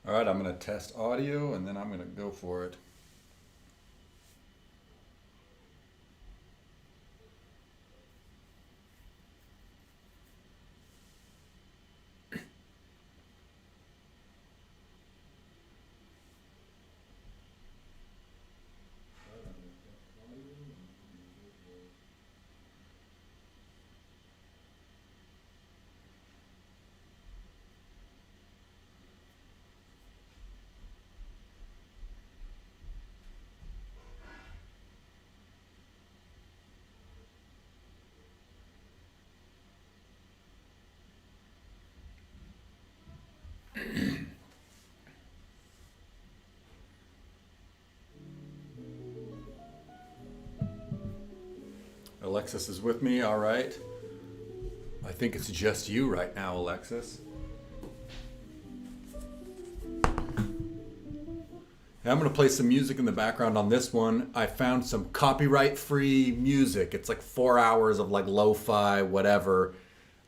All right, I'm going to test audio and then I'm going to go for it. Alexis is with me, all right. I think it's just you right now, Alexis. And I'm going to play some music in the background on this one. I found some copyright free music. It's like 4 hours of like lo-fi, whatever,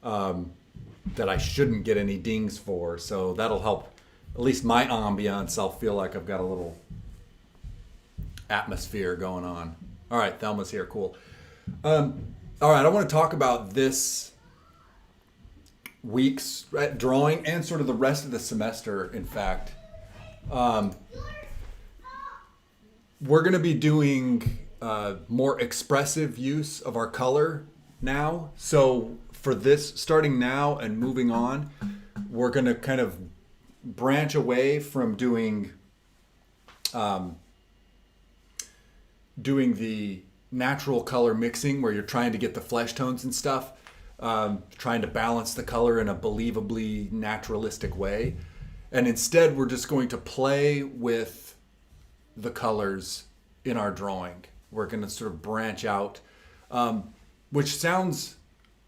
that I shouldn't get any dings for. So that'll help at least my ambiance. I'll feel like I've got a little atmosphere going on. All right, Thelma's here. Cool. All right, I want to talk about this week's drawing and sort of the rest of the semester, in fact. We're going to be doing more expressive use of our color now. So for this, starting now and moving on, we're going to kind of branch away from doing the natural color mixing where you're trying to get the flesh tones and stuff, trying to balance the color in a believably naturalistic way. And instead, we're just going to play with the colors in our drawing. We're going to sort of branch out, which sounds,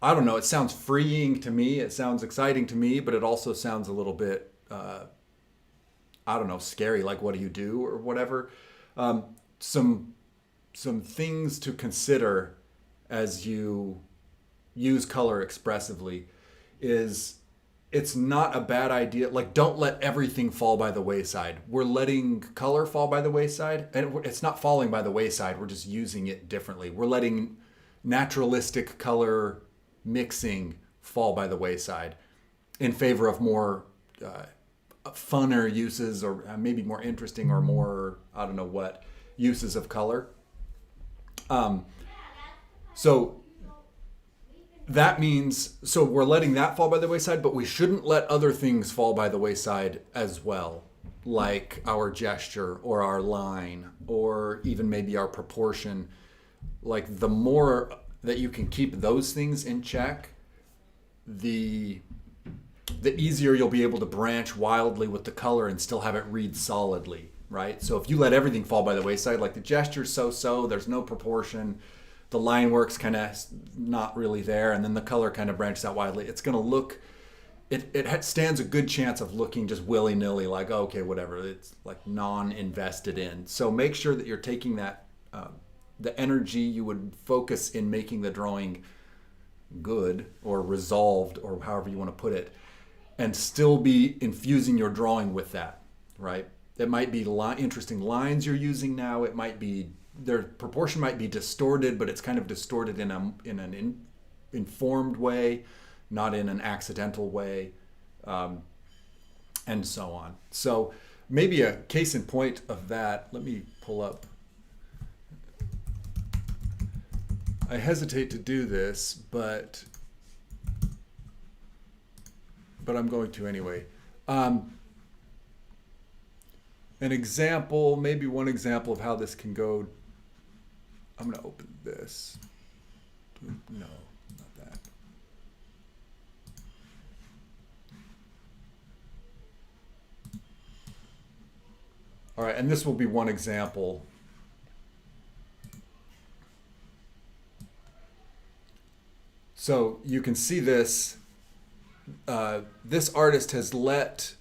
I don't know, it sounds freeing to me. It sounds exciting to me, but it also sounds a little bit, I don't know, scary. Like, what do you do or whatever? Some things to consider as you use color expressively is it's not a bad idea. Like, don't let everything fall by the wayside. We're letting color fall by the wayside, and it's not falling by the wayside. We're just using it differently. We're letting naturalistic color mixing fall by the wayside in favor of more funner uses, or maybe more interesting or more, I don't know what, uses of color. So that means, so we're letting that fall by the wayside, but we shouldn't let other things fall by the wayside as well, like our gesture or our line or even maybe our proportion. Like, the more that you can keep those things in check, the easier you'll be able to branch wildly with the color and still have it read solidly, right? So if you let everything fall by the wayside, like the gesture's so-so, there's no proportion, the line work's kind of not really there, and then the color kind of branches out widely, it's going to look, it stands a good chance of looking just willy-nilly, like, oh, okay, whatever, it's like non-invested in. So make sure that you're taking that, the energy you would focus in making the drawing good or resolved or however you want to put it, and still be infusing your drawing with that, right? It might be interesting lines you're using now. It might be, their proportion might be distorted, but it's kind of distorted in an informed way, not in an accidental way, and so on. So maybe a case in point of that, let me pull up. I hesitate to do this, but I'm going to anyway. An example, maybe one example of how this can go. I'm going to open this. No, not that. All right, and this will be one example. So you can see this. This artist has let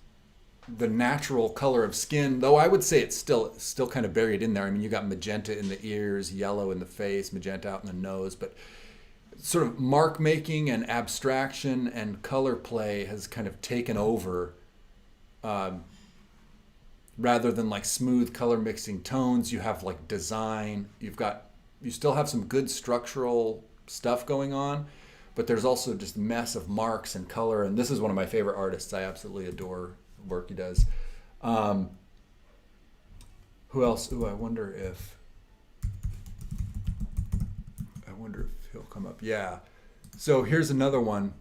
the natural color of skin, though I would say it's still kind of buried in there. I mean, you got magenta in the ears, yellow in the face, magenta out in the nose, but sort of mark making and abstraction and color play has kind of taken over rather than like smooth color mixing tones, you have like design. You still have some good structural stuff going on, but there's also just a mess of marks and color. And this is one of my favorite artists. I absolutely adore the work he does. Who else? Ooh, I wonder if he'll come up. Yeah. So here's another one.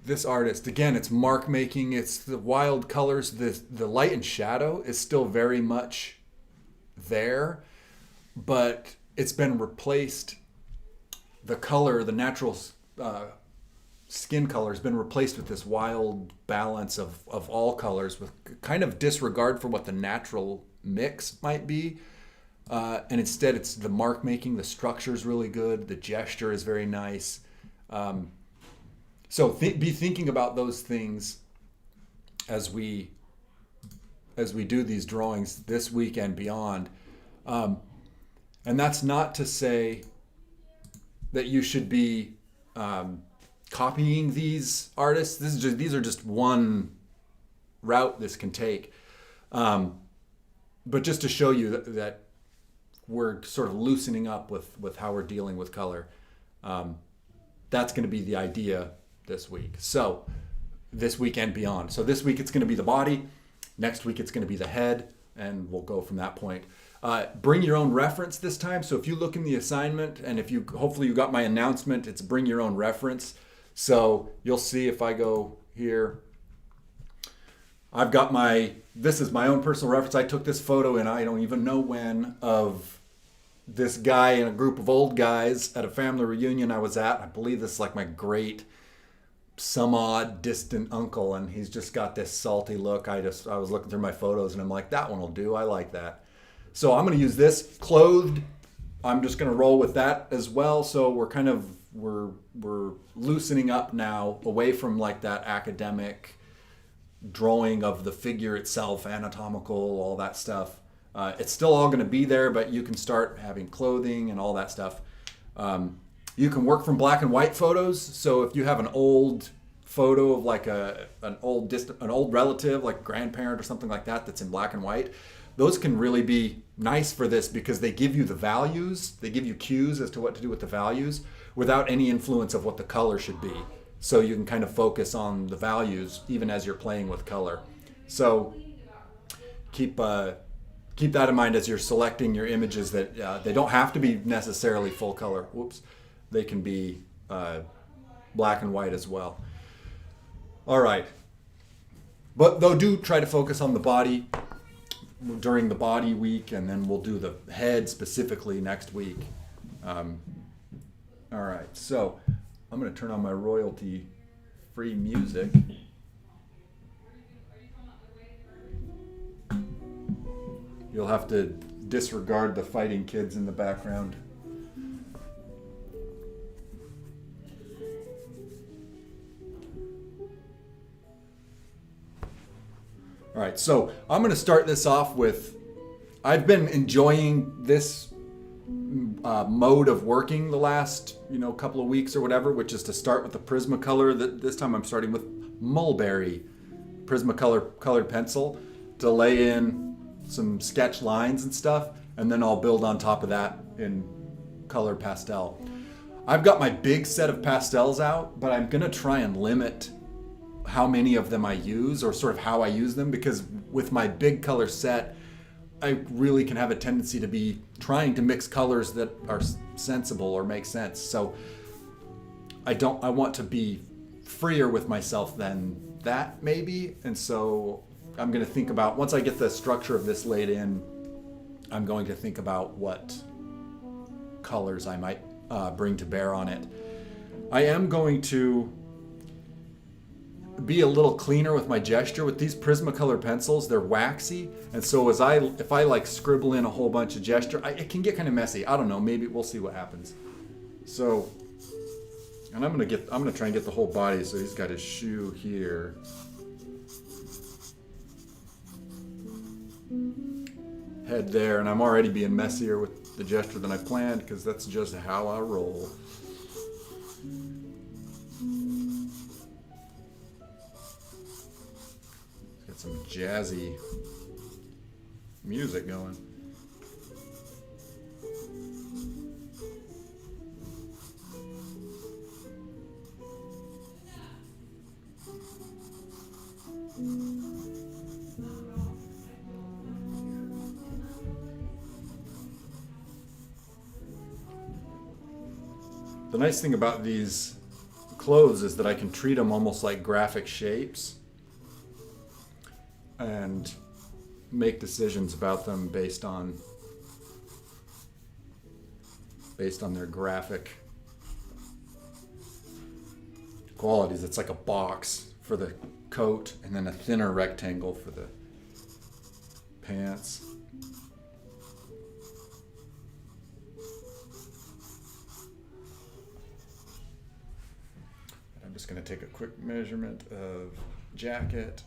This artist, again, it's mark making, it's the wild colors, the light and shadow is still very much there, but it's been replaced. The color, the natural skin color has been replaced with this wild balance of all colors with kind of disregard for what the natural mix might be. And instead it's the mark making, the structure is really good, the gesture is very nice. So be thinking about those things as we do these drawings this week and beyond. And that's not to say that you should be copying these artists. These are just one route this can take. But just to show you that we're sort of loosening up with how we're dealing with color. That's going to be the idea this week. So this week and beyond. So this week it's going to be the body. Next week it's going to be the head, and we'll go from that point. Bring your own reference this time. So if you look in the assignment, and if you hopefully you got my announcement, it's bring your own reference. So you'll see if I go here, I've got this is my own personal reference. I took this photo and I don't even know when, of this guy and a group of old guys at a family reunion I was at. I believe this is like my great some odd distant uncle, and he's just got this salty look. I was looking through my photos and I'm like, that one will do. I like that. So I'm going to use this clothed. I'm just going to roll with that as well. So we're loosening up now away from like that academic drawing of the figure itself, anatomical, all that stuff. It's still all going to be there, but you can start having clothing and all that stuff. You can work from black and white photos. So if you have an old photo of like an old relative, like grandparent or something like that, that's in black and white, those can really be nice for this because they give you the values. They give you cues as to what to do with the values without any influence of what the color should be. So you can kind of focus on the values even as you're playing with color. So keep that in mind as you're selecting your images, that they don't have to be necessarily full color. Whoops. They can be black and white as well. All right. But though, do try to focus on the body during the body week, and then we'll do the head specifically next week. All right. So I'm going to turn on my royalty-free music. You'll have to disregard the fighting kids in the background. All right, so I'm going to start this off with, I've been enjoying this mode of working the last couple of weeks or whatever, which is to start with the Prismacolor. This time I'm starting with Mulberry Prismacolor colored pencil to lay in some sketch lines and stuff, and then I'll build on top of that in colored pastel. I've got my big set of pastels out, but I'm going to try and limit how many of them I use, or sort of how I use them, because with my big color set, I really can have a tendency to be trying to mix colors that are sensible or make sense. So I want to be freer with myself than that, maybe. And so I'm going to think about, once I get the structure of this laid in, I'm going to think about what colors I might bring to bear on it. I am going to be a little cleaner with my gesture. With these Prismacolor pencils, they're waxy, and so if I like scribble in a whole bunch of gesture, it can get kind of messy. I don't know, maybe we'll see what happens. So, and I'm gonna try and get the whole body. So he's got his shoe here, head there, and I'm already being messier with the gesture than I planned because that's just how I roll. some jazzy music going. The nice thing about these clothes is that I can treat them almost like graphic shapes and make decisions about them based on their graphic qualities. It's like a box for the coat and then a thinner rectangle for the pants. I'm just going to take a quick measurement of jacket.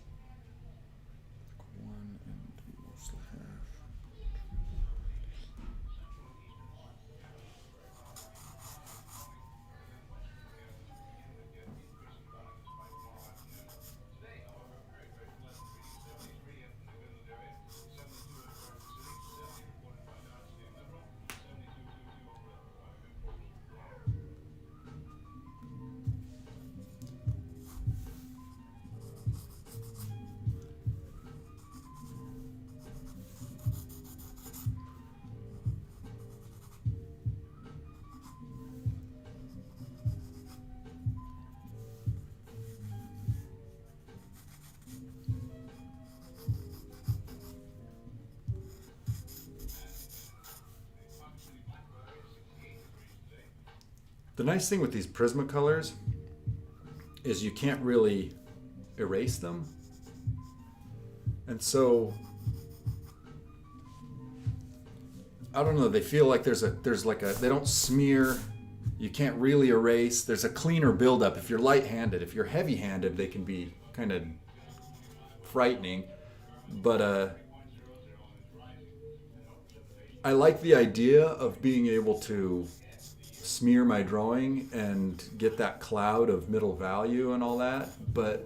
The nice thing with these Prismacolors is you can't really erase them. And so, I don't know, they feel like they don't smear, you can't really erase, there's a cleaner buildup. If you're light-handed, if you're heavy-handed, they can be kind of frightening. But I like the idea of being able to smear my drawing and get that cloud of middle value and all that, but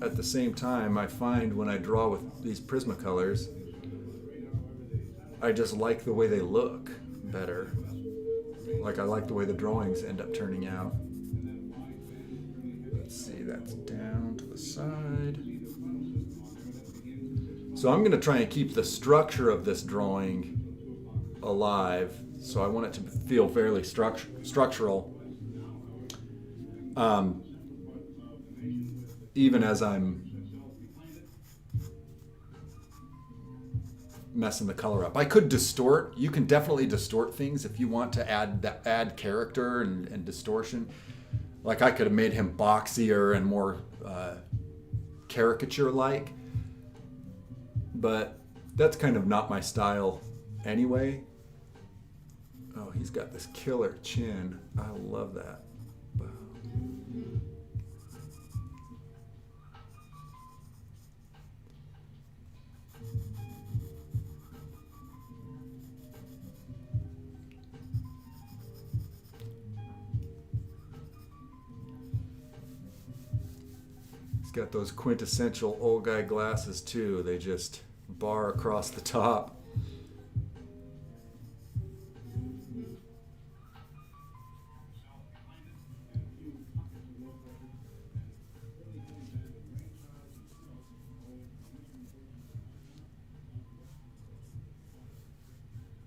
at the same time I find when I draw with these Prismacolors I just like the way they look better. Like I like the way the drawings end up turning out. Let's see, that's down to the side. So I'm going to try and keep the structure of this drawing alive. So I want it to feel fairly structural, even as I'm messing the color up. I could distort. You can definitely distort things if you want to add character and distortion. Like I could have made him boxier and more caricature-like, but that's kind of not my style anyway. Oh, he's got this killer chin. I love that. Wow. He's got those quintessential old guy glasses too. They just bar across the top.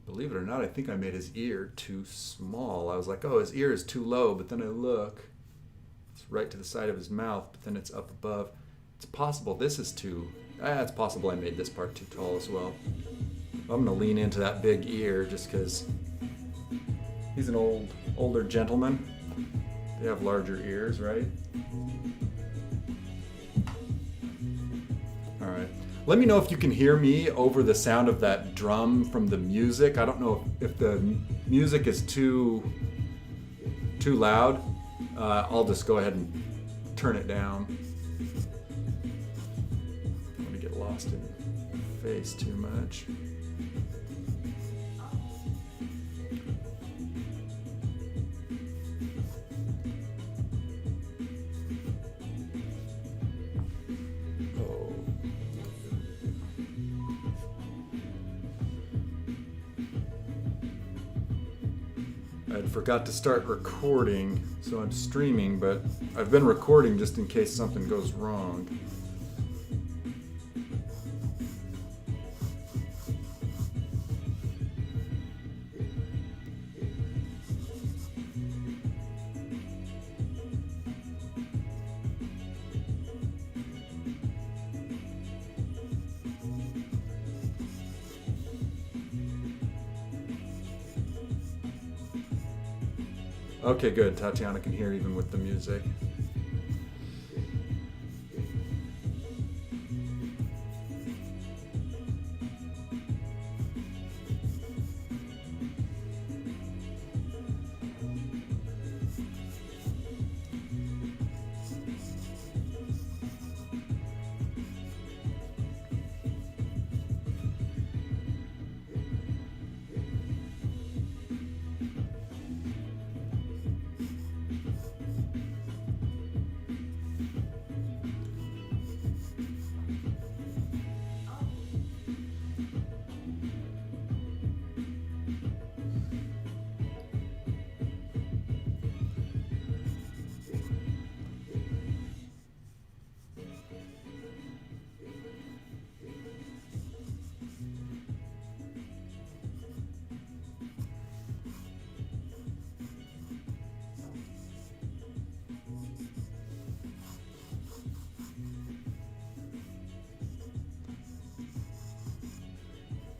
Believe it or not, I think I made his ear too small. I was like, oh, his ear is too low, but then I look, it's right to the side of his mouth, but then it's up above. It's possible this is it's possible I made this part too tall as well. I'm gonna lean into that big ear just because he's an older gentleman. They have larger ears, right? All right. Let me know if you can hear me over the sound of that drum from the music. I don't know if the music is too loud. I'll just go ahead and turn it down. I don't want to get lost in the face too much. Oh. forgot to start recording, so I'm streaming, but I've been recording just in case something goes wrong. Okay, good. Tatiana can hear even with the music.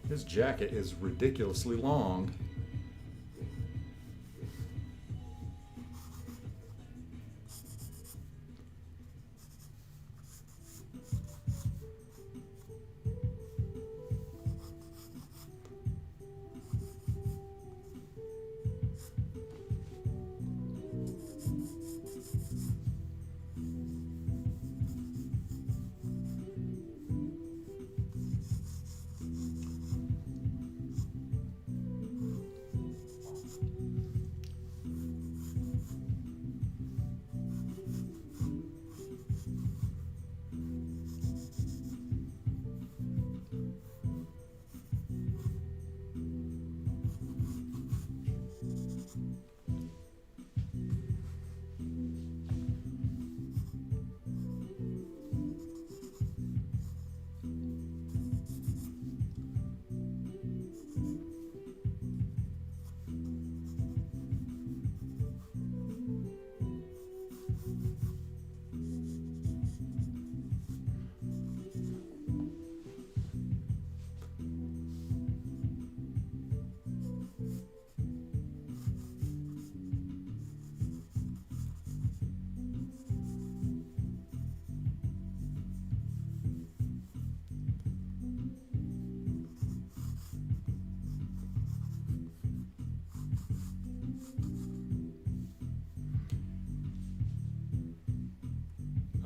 His jacket is ridiculously long.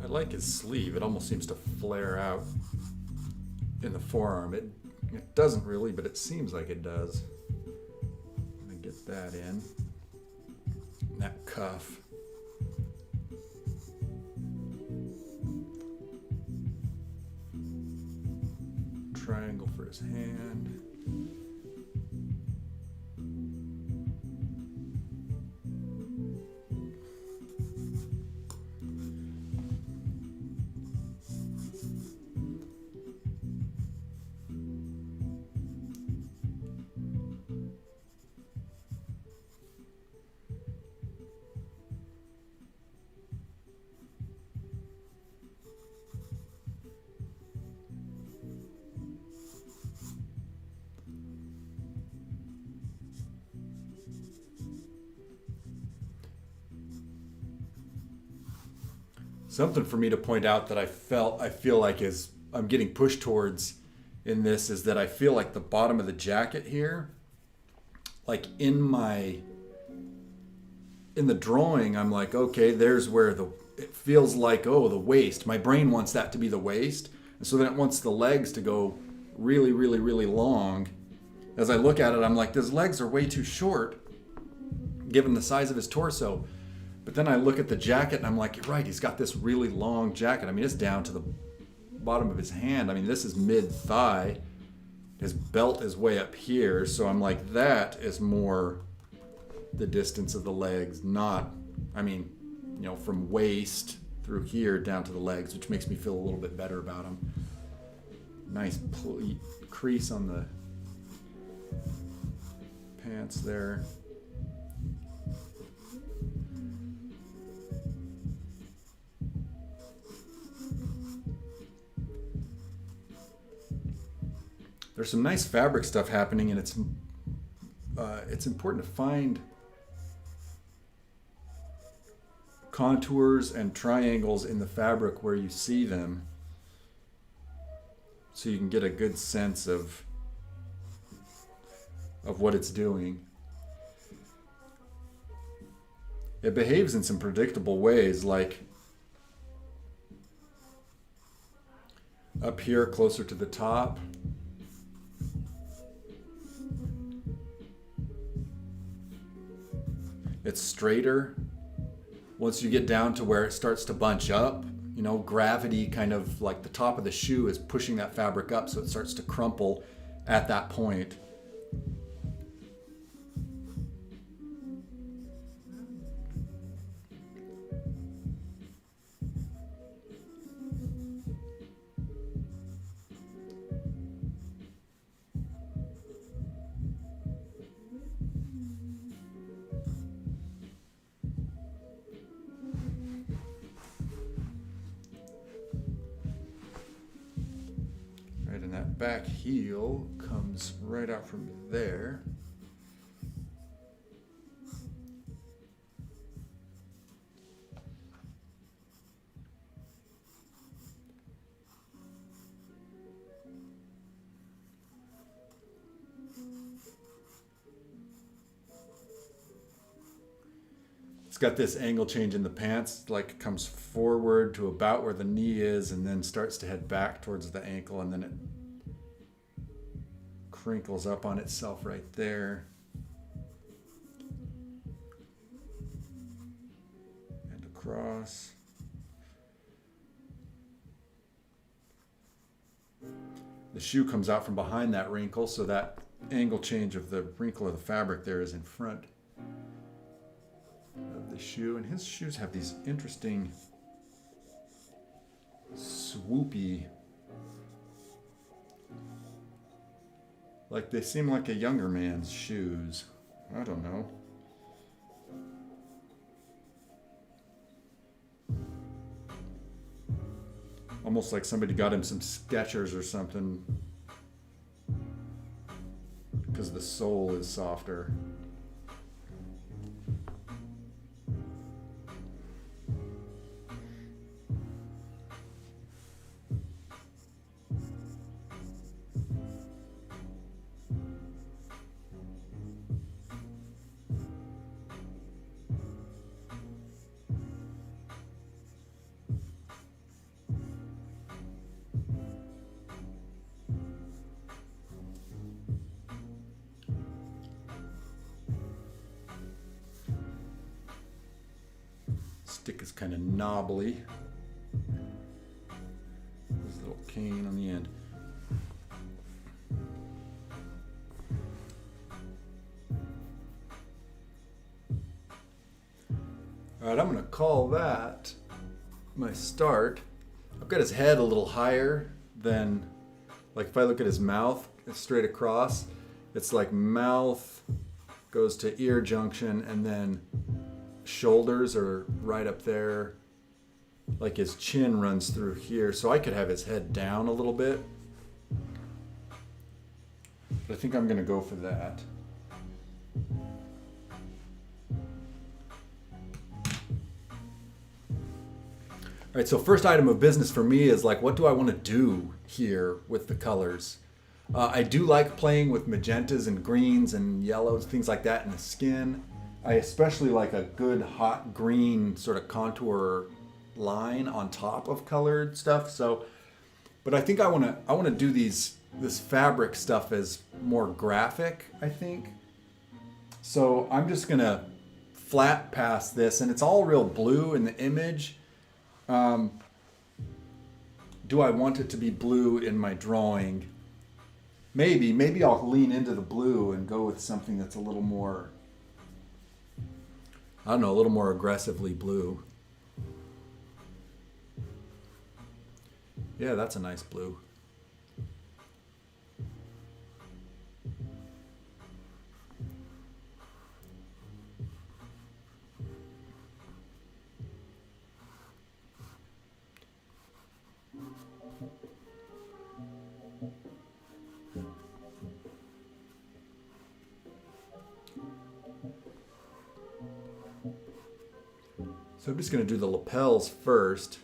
I like his sleeve. It almost seems to flare out in the forearm. It doesn't really, but it seems like it does. Let me get that in. That cuff. Triangle for his hand. Something for me to point out that I feel like is I'm getting pushed towards in this is that I feel like the bottom of the jacket here, like in the drawing, I'm like, okay, there's where it feels like, oh, the waist. My brain wants that to be the waist. And so then it wants the legs to go really, really, really long. As I look at it, I'm like, his legs are way too short given the size of his torso. But then I look at the jacket and I'm like, you're right, he's got this really long jacket. I mean, it's down to the bottom of his hand. I mean, this is mid-thigh. His belt is way up here. So I'm like, that is more the distance of the legs, not, I mean, from waist through here down to the legs, which makes me feel a little bit better about them. Nice crease on the pants there. There's some nice fabric stuff happening, and it's important to find contours and triangles in the fabric where you see them, so you can get a good sense of what it's doing. It behaves in some predictable ways, like up here closer to the top. It's straighter. Once you get down to where it starts to bunch up, gravity kind of like the top of the shoe is pushing that fabric up, so it starts to crumple at that point. That back heel comes right out from there. It's got this angle change in the pants, like it comes forward to about where the knee is and then starts to head back towards the ankle, and then it crinkles up on itself right there. And across. The shoe comes out from behind that wrinkle, so that angle change of the wrinkle of the fabric there is in front of the shoe. And his shoes have these interesting swoopy, like they seem like a younger man's shoes. I don't know. Almost like somebody got him some Skechers or something, because the sole is softer. Stick is kind of knobbly. This little cane on the end. All right, I'm going to call that my start. I've got his head a little higher than, like if I look at his mouth, it's straight across. It's like mouth goes to ear junction, and then shoulders are right up there, like his chin runs through here, so I could have his head down a little bit, but I think I'm gonna go for that. All right, so first item of business for me is like, what do I want to do here with the colors? I do like playing with magentas and greens and yellows, things like that in the skin. I especially like a good hot green sort of contour line on top of colored stuff. So, but I think I want to do this fabric stuff as more graphic, I think. So I'm just gonna flat pass this, and it's all real blue in the image. Do I want it to be blue in my drawing? Maybe I'll lean into the blue and go with something that's a little more I don't know, a little more aggressively blue. Yeah, that's a nice blue. So I'm just going to do the lapels first.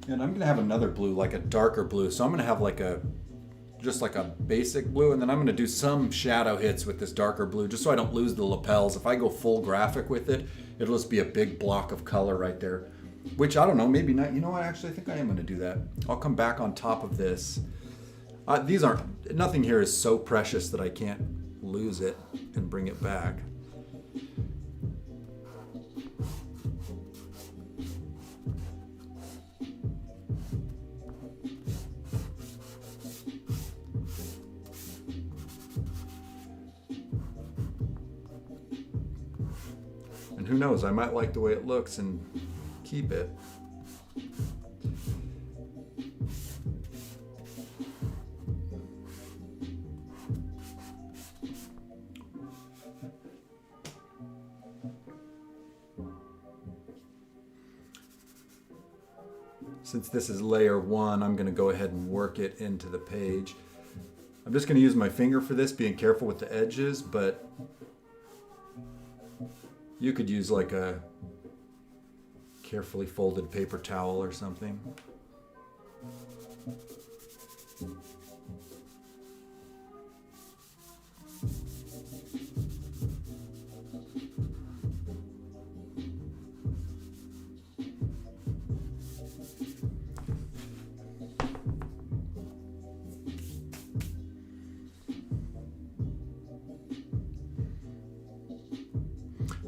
And I'm going to have another blue, like a darker blue. So I'm going to have like just like a basic blue, and then I'm going to do some shadow hits with this darker blue just so I don't lose the lapels. If I go full graphic with it, it'll just be a big block of color right there. Which, I don't know, maybe not. You know what, actually, I think I am going to do that. I'll come back on top of this. Nothing here is so precious that I can't lose it and bring it back. And who knows, I might like the way it looks and keep it. Since this is layer 1, I'm going to go ahead and work it into the page. I'm just going to use my finger for this, being careful with the edges, but you could use like a carefully folded paper towel or something.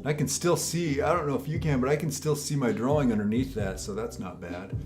I can still see, I don't know if you can, but I can still see my drawing underneath that, so that's not bad.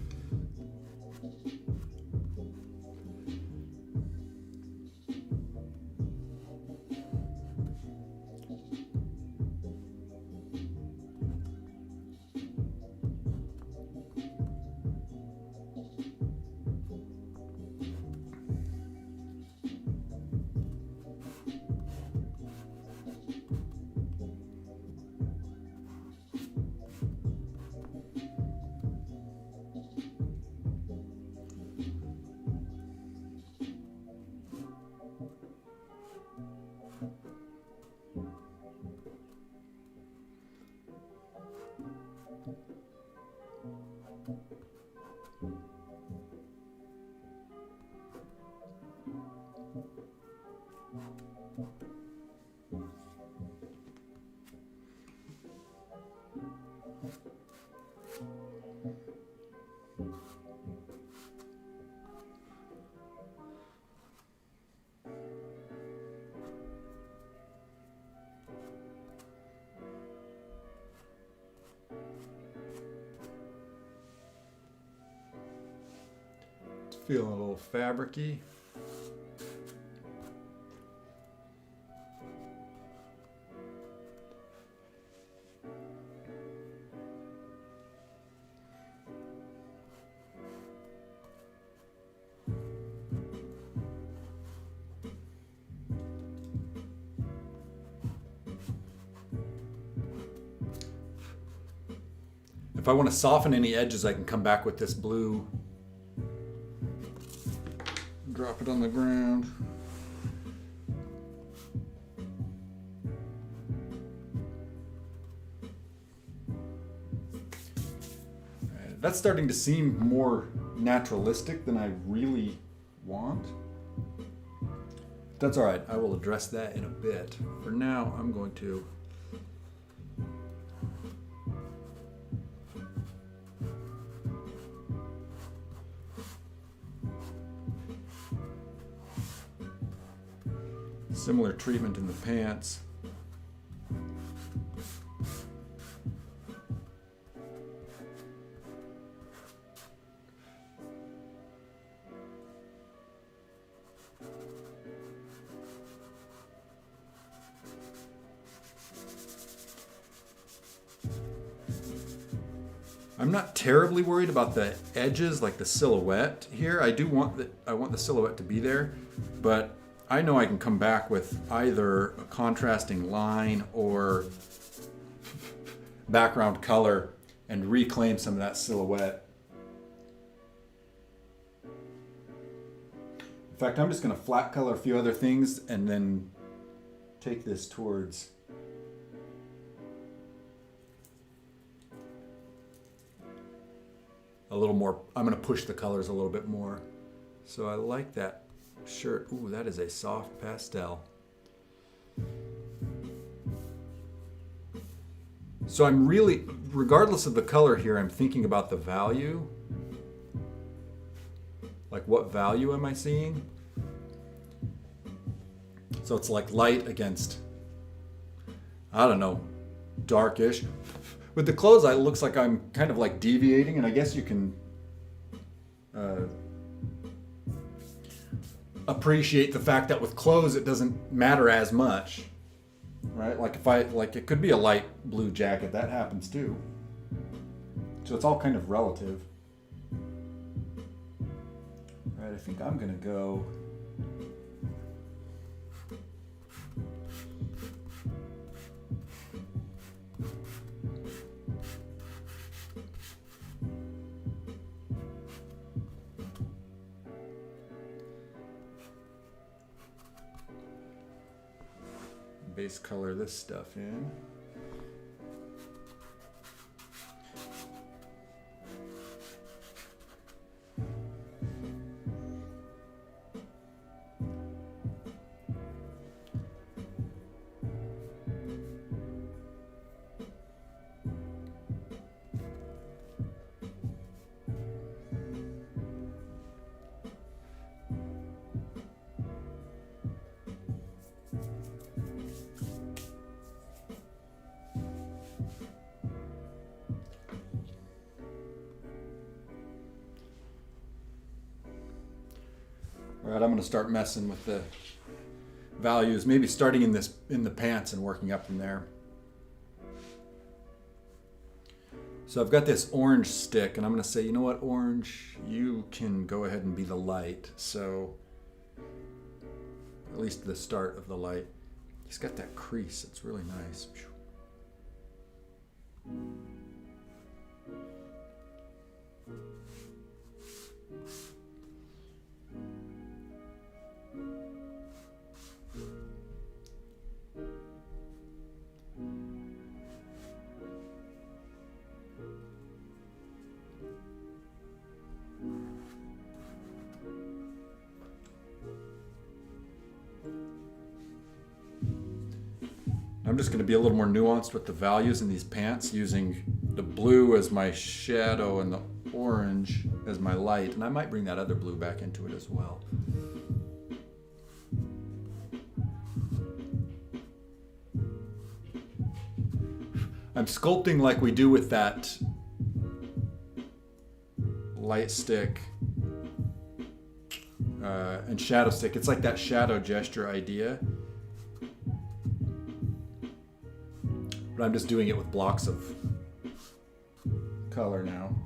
Feeling a little fabricy. If I want to soften any edges, I can come back with this blue. Drop it on the ground. That's starting to seem more naturalistic than I really want. That's all right. I will address that in a bit. For now, I'm going to similar treatment in the pants. I'm not terribly worried about the edges, like the silhouette here. I want the silhouette to be there, but I know I can come back with either a contrasting line or background color and reclaim some of that silhouette. In fact, I'm just going to flat color a few other things and then take this towards a little more. I'm going to push the colors a little bit more. So I like that shirt. Ooh, that is a soft pastel. So I'm really, regardless of the color here, I'm thinking about the value. Like, what value am I seeing? So it's like light against, I don't know, darkish. With the clothes, it looks like I'm kind of like deviating, and I guess you can appreciate the fact that with clothes it doesn't matter as much, right? Like it could be a light blue jacket, that happens too. So it's all kind of relative. All right, I think I'm gonna go. Base color this stuff in. All right, I'm going to start messing with the values, maybe starting in the pants and working up from there. So I've got this orange stick, and I'm going to say, you know what, orange, you can go ahead and be the light. So at least the start of the light. He's got that crease. It's really nice. I'm just going to be a little more nuanced with the values in these pants, using the blue as my shadow and the orange as my light. And I might bring that other blue back into it as well. I'm sculpting like we do with that light stick and shadow stick. It's like that shadow gesture idea. But I'm just doing it with blocks of color now.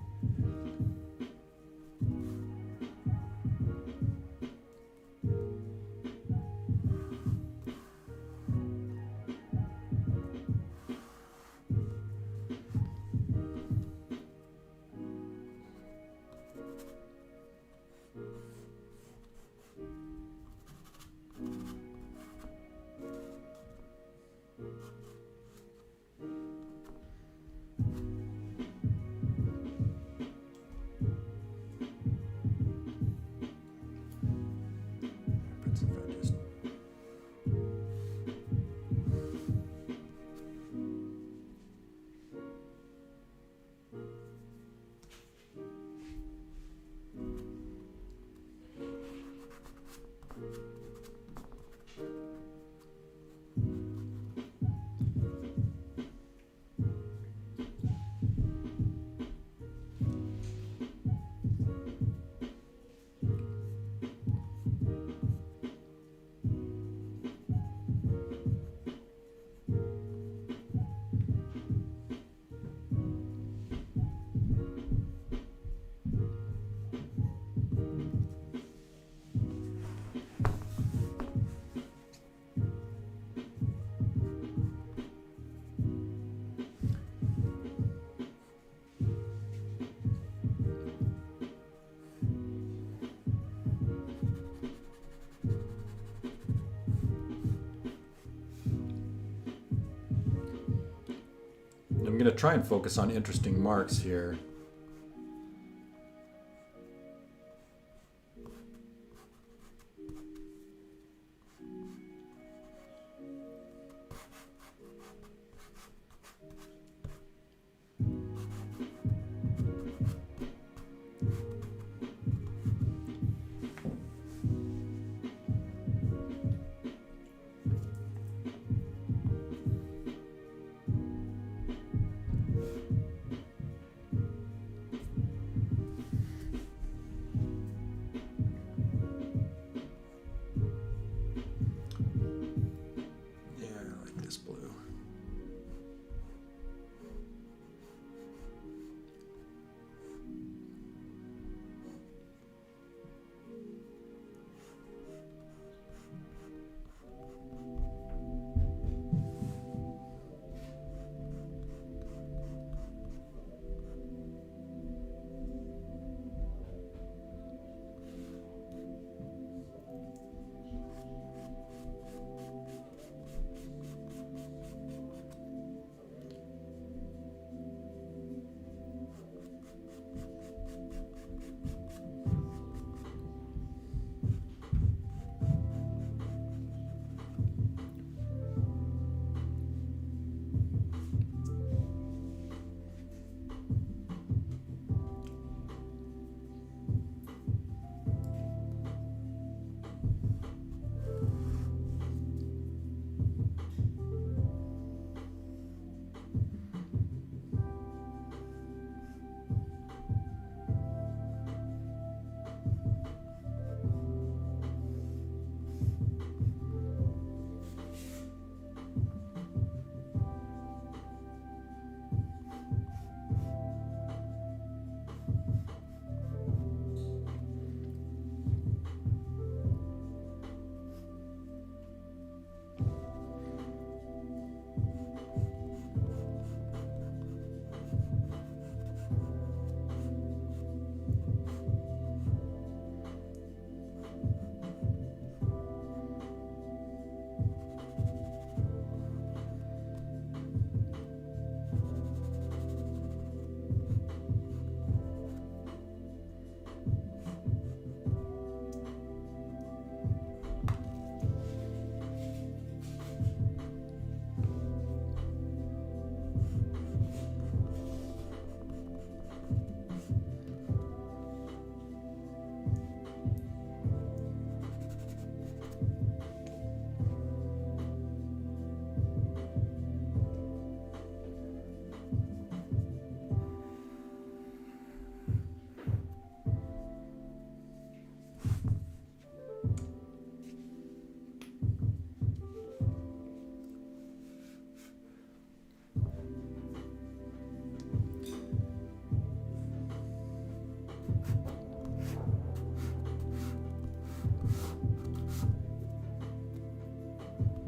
going to try and focus on interesting marks here.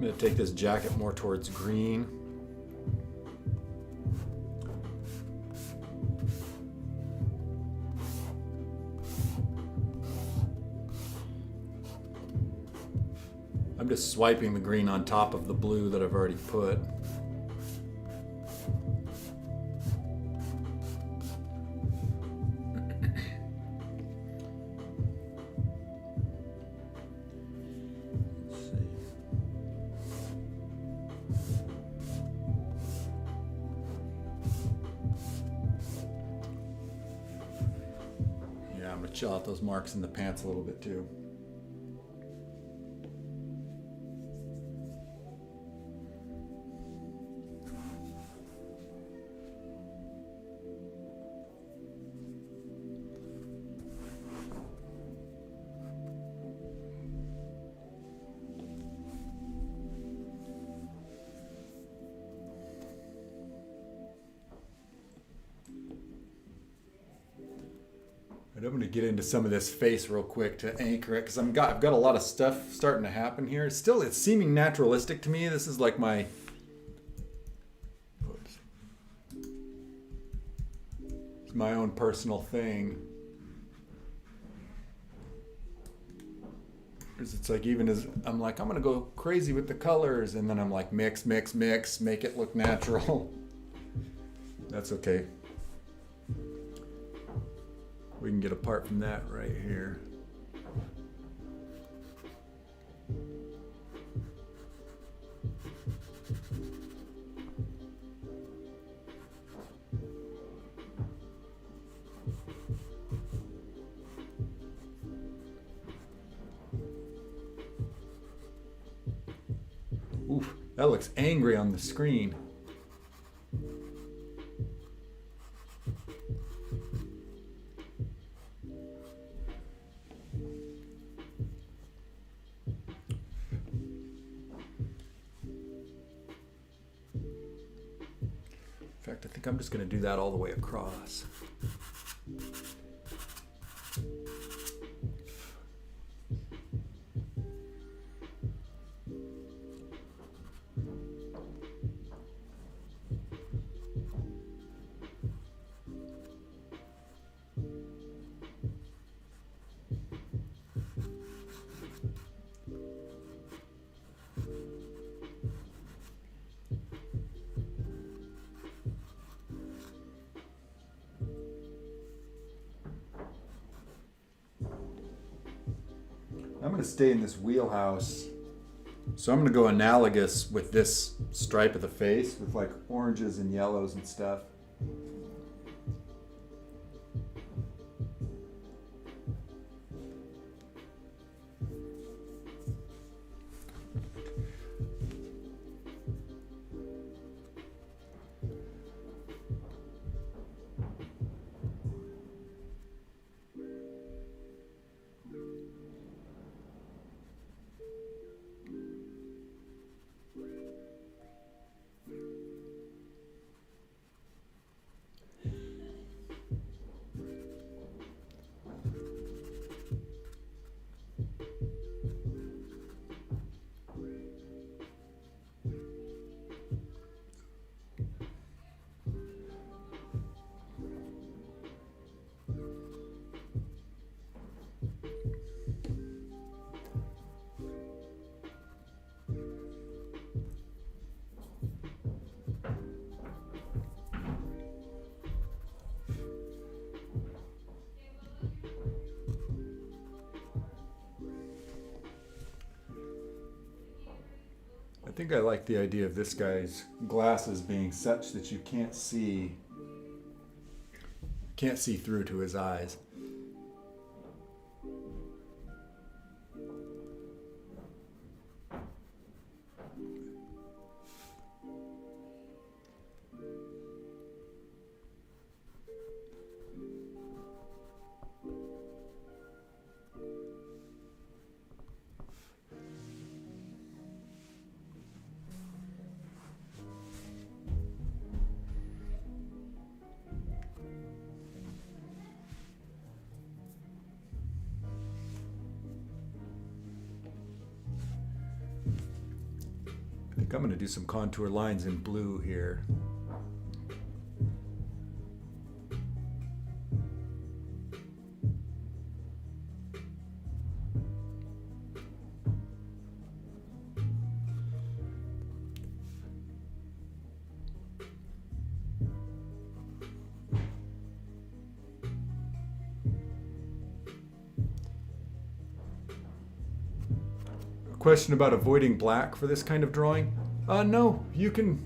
I'm going to take this jacket more towards green. I'm just swiping the green on top of the blue that I've already put. I'm going to chill out those marks in the pants a little bit too. I'm going to get into some of this face real quick to anchor it because I've got a lot of stuff starting to happen here. It's seeming naturalistic to me. This is like my it's my own personal thing. It's like even as I'm like I'm going to go crazy with the colors, and then I'm like mix, make it look natural. That's okay. We can get apart from that right here. Oof, that looks angry on the screen. In fact, I think I'm just going to do that all the way across. I'm going to stay in this wheelhouse. So I'm going to go analogous with this stripe of the face with like oranges and yellows and stuff. I think I like the idea of this guy's glasses being such that you can't see through to his eyes. I think I'm going to do some contour lines in blue here. Question about avoiding black for this kind of drawing? No, you can.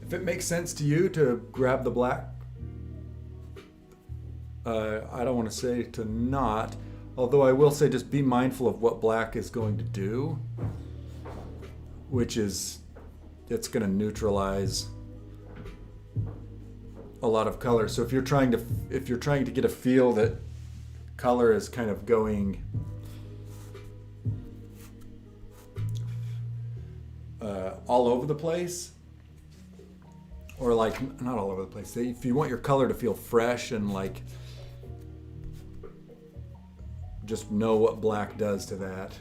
If it makes sense to you to grab the black, I don't want to say to not, although I will say just be mindful of what black is going to do, which is it's going to neutralize a lot of color. So if you're trying to get a feel that color is kind of going all over the place, or like not all over the place. If you want your color to feel fresh and like just know what black does to that.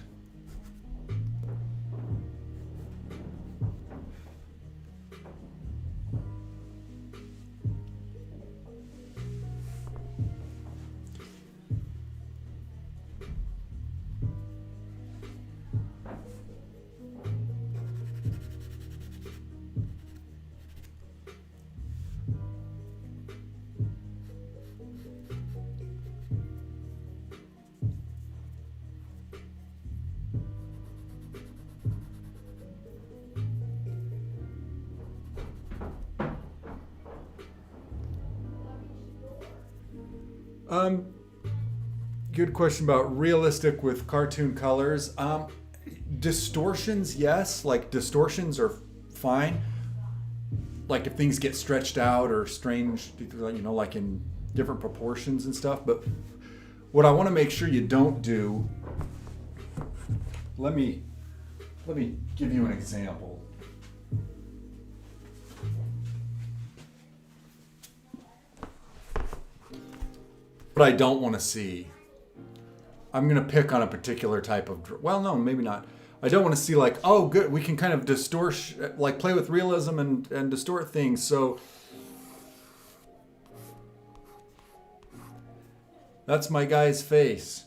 Um, Good question about realistic with cartoon colors. Distortions, yes. Like distortions are fine. Like if things get stretched out or strange, like in different proportions and stuff. But what I want to make sure you don't do. Let me give you an example. What I don't want to see. I'm going to pick on a particular type of, well, no, maybe not. I don't want to see like, oh, good, we can kind of distort, like play with realism and distort things. So that's my guy's face.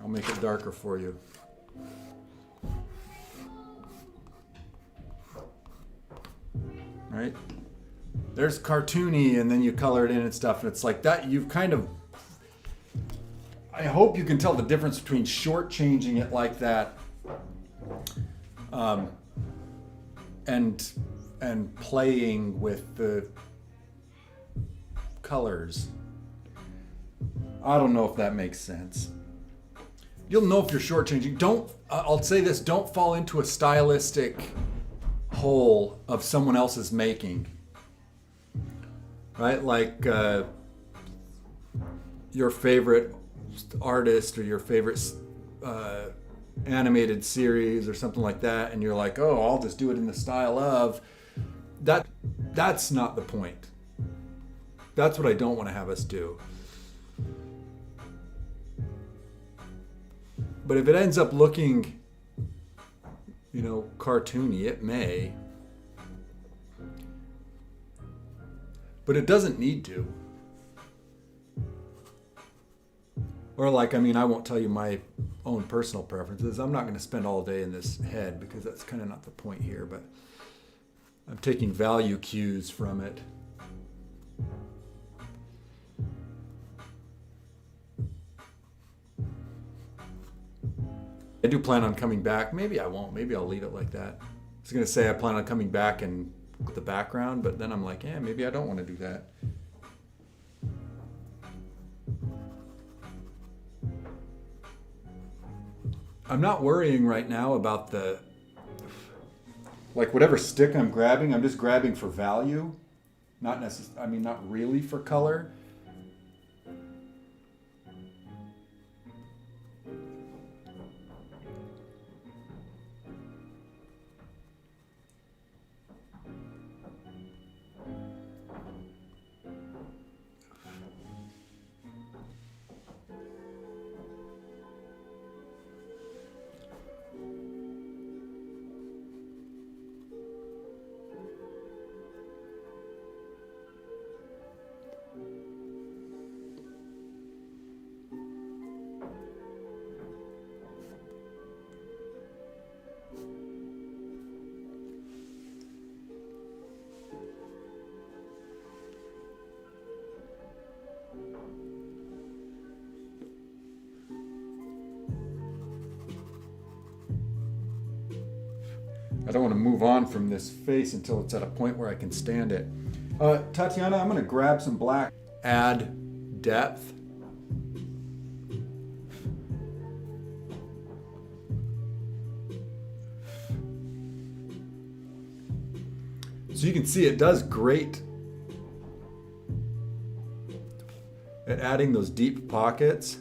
I'll make it darker for you. Right? There's cartoony, and then you color it in and stuff, and it's like that. You've kind of, I hope you can tell the difference between shortchanging it like that, and playing with the colors. I don't know if that makes sense. You'll know if you're shortchanging. I'll say this: don't fall into a stylistic hole of someone else's making. Right, like your favorite artist or your favorite animated series or something like that, and you're like, oh, I'll just do it in the style of that. That's not the point. That's what I don't want to have us do. But if it ends up looking, cartoony, it may. But it doesn't need to. Or I won't tell you my own personal preferences. I'm not going to spend all day in this head because that's kind of not the point here, but I'm taking value cues from it. I do plan on coming back. Maybe I won't. Maybe I'll leave it like that. I was going to say I plan on coming back and with the background, but then I'm like, maybe I don't want to do that. I'm not worrying right now about whatever stick I'm grabbing, I'm just grabbing for value. Not really for color. I don't want to move on from this face until it's at a point where I can stand it. Tatiana, I'm going to grab some black. Add depth. So you can see it does great at adding those deep pockets.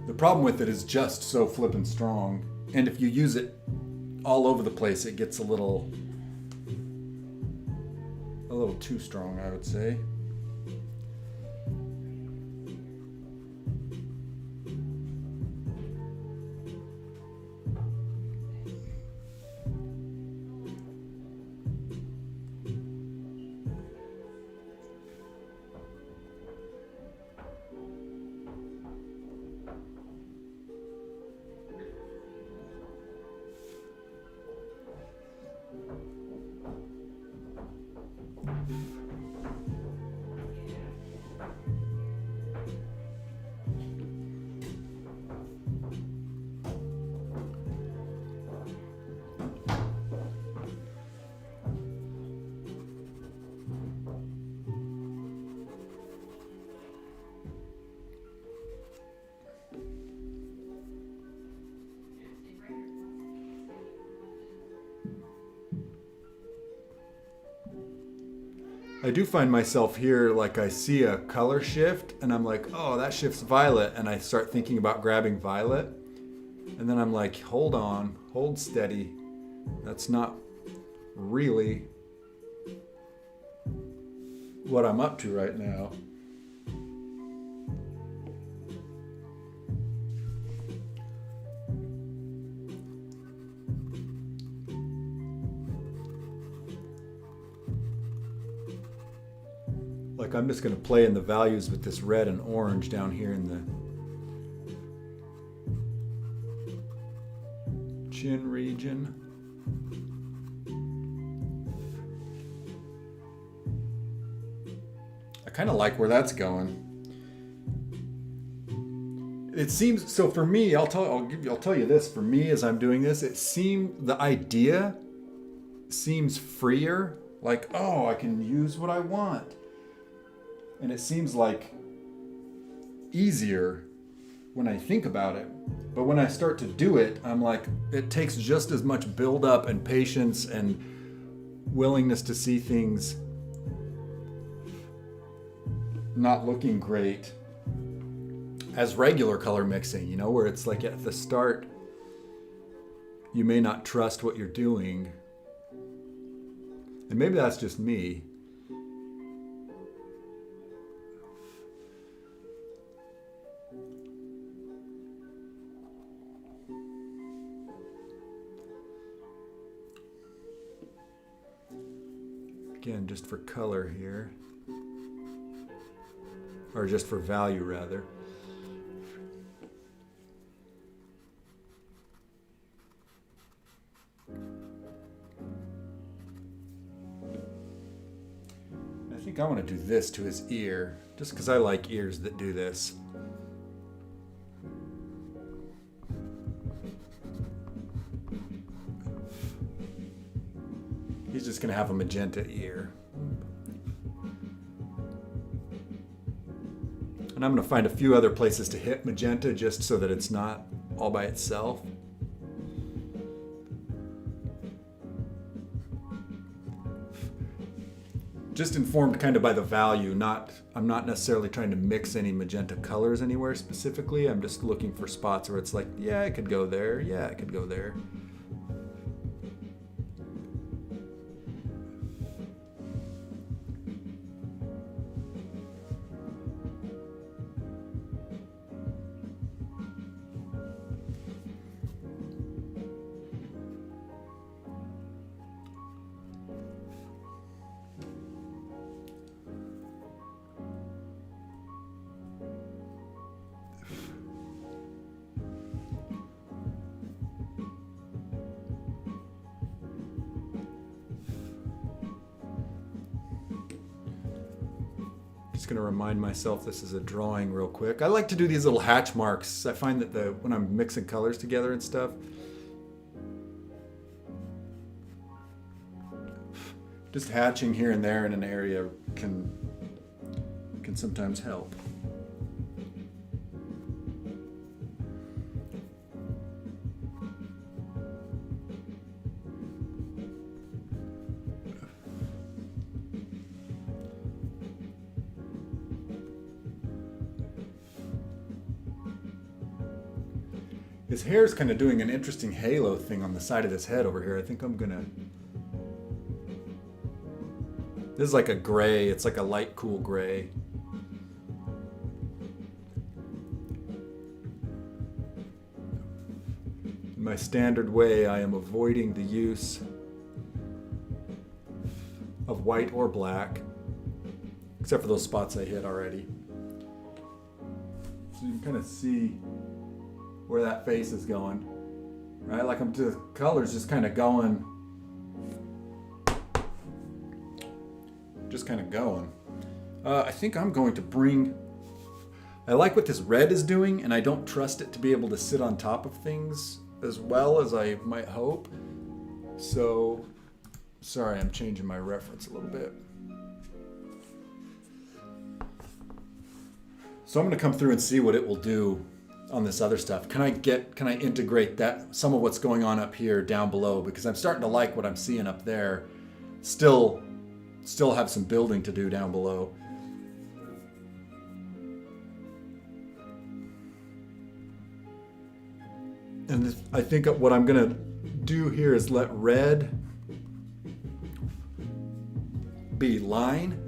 The problem with it is just so flippin' strong, and if you use it all over the place, it gets a little too strong, I would say. I do find myself here, like I see a color shift and I'm like, oh, that shift's violet. And I start thinking about grabbing violet. And then I'm like, hold on, hold steady. That's not really what I'm up to right now. Like I'm just going to play in the values with this red and orange down here in the chin region. I kind of like where that's going. It seems so for me. I'll tell you this. For me, as I'm doing this, the idea seems freer. Like, oh, I can use what I want. And it seems like easier when I think about it. But when I start to do it, I'm like, it takes just as much build up and patience and willingness to see things not looking great as regular color mixing, you know, where it's like at the start, you may not trust what you're doing. And maybe that's just me. Again, just for color here. Or just for value, rather. I think I want to do this to his ear, just because I like ears that do this. He's just going to have a magenta ear. And I'm going to find a few other places to hit magenta just so that it's not all by itself. Just informed kind of by the value, I'm not necessarily trying to mix any magenta colors anywhere specifically. I'm just looking for spots where it's like, yeah, it could go there. Yeah, it could go there. Just going to remind myself this is a drawing real quick. I like to do these little hatch marks. I find that when I'm mixing colors together and stuff, just hatching here and there in an area can sometimes help. His hair's kind of doing an interesting halo thing on the side of his head over here. I think I'm gonna... This is like a gray. It's like a light, cool gray. In my standard way, I am avoiding the use of white or black, except for those spots I hit already. So you can kind of see where that face is going, right? Like the color's just kind of going. I think I'm going to I like what this red is doing, and I don't trust it to be able to sit on top of things as well as I might hope. So, sorry, I'm changing my reference a little bit. So I'm going to come through and see what it will do on this other stuff. Can I integrate some of what's going on up here down below, because I'm starting to like what I'm seeing up there. Still still have some building to do down below. And I think what I'm going to do here is let red be line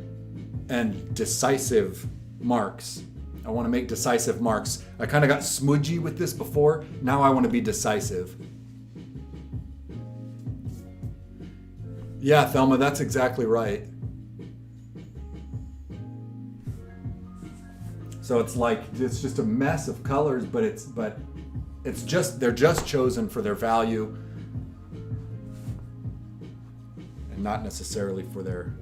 and decisive marks. I want to make decisive marks. I kind of got smudgy with this before. Now I want to be decisive. Yeah, Thelma, that's exactly right. So it's just a mess of colors, but it's just, they're just chosen for their value and not necessarily for their,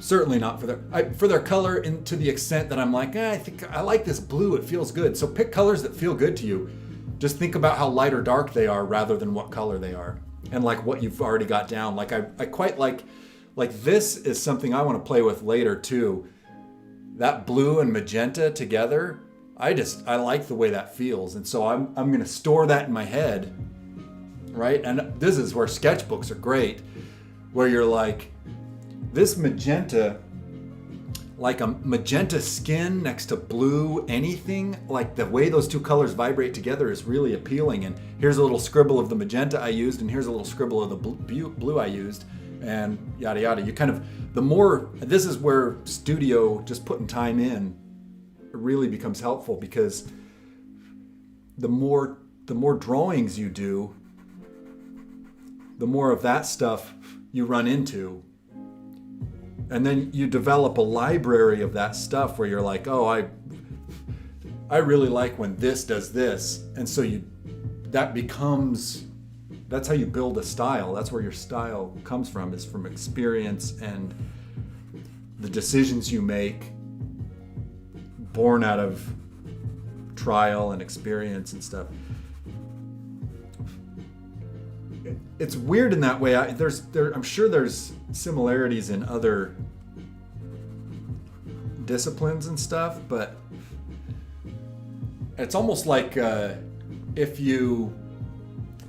certainly not for their color, and to the extent that I'm like, I think I like this blue, it feels good. So pick colors that feel good to you. Just think about how light or dark they are rather than what color they are. And like what you've already got down. Like I quite like this is something I want to play with later too. That blue and magenta together, I like the way that feels. And so I'm going to store that in my head, right? And this is where sketchbooks are great, where you're like, this magenta, like a magenta skin next to blue anything, like the way those two colors vibrate together is really appealing. And here's a little scribble of the magenta I used, and here's a little scribble of the blue I used, and yada yada. You kind of, this is where studio, just putting time in, really becomes helpful, because the more drawings you do, the more of that stuff you run into. And then you develop a library of that stuff where you're like, oh, I really like when this does this. And so that's how you build a style. That's where your style comes from, is from experience and the decisions you make born out of trial and experience and stuff. It's weird in that way. I'm sure there's similarities in other disciplines and stuff, but it's almost like if you,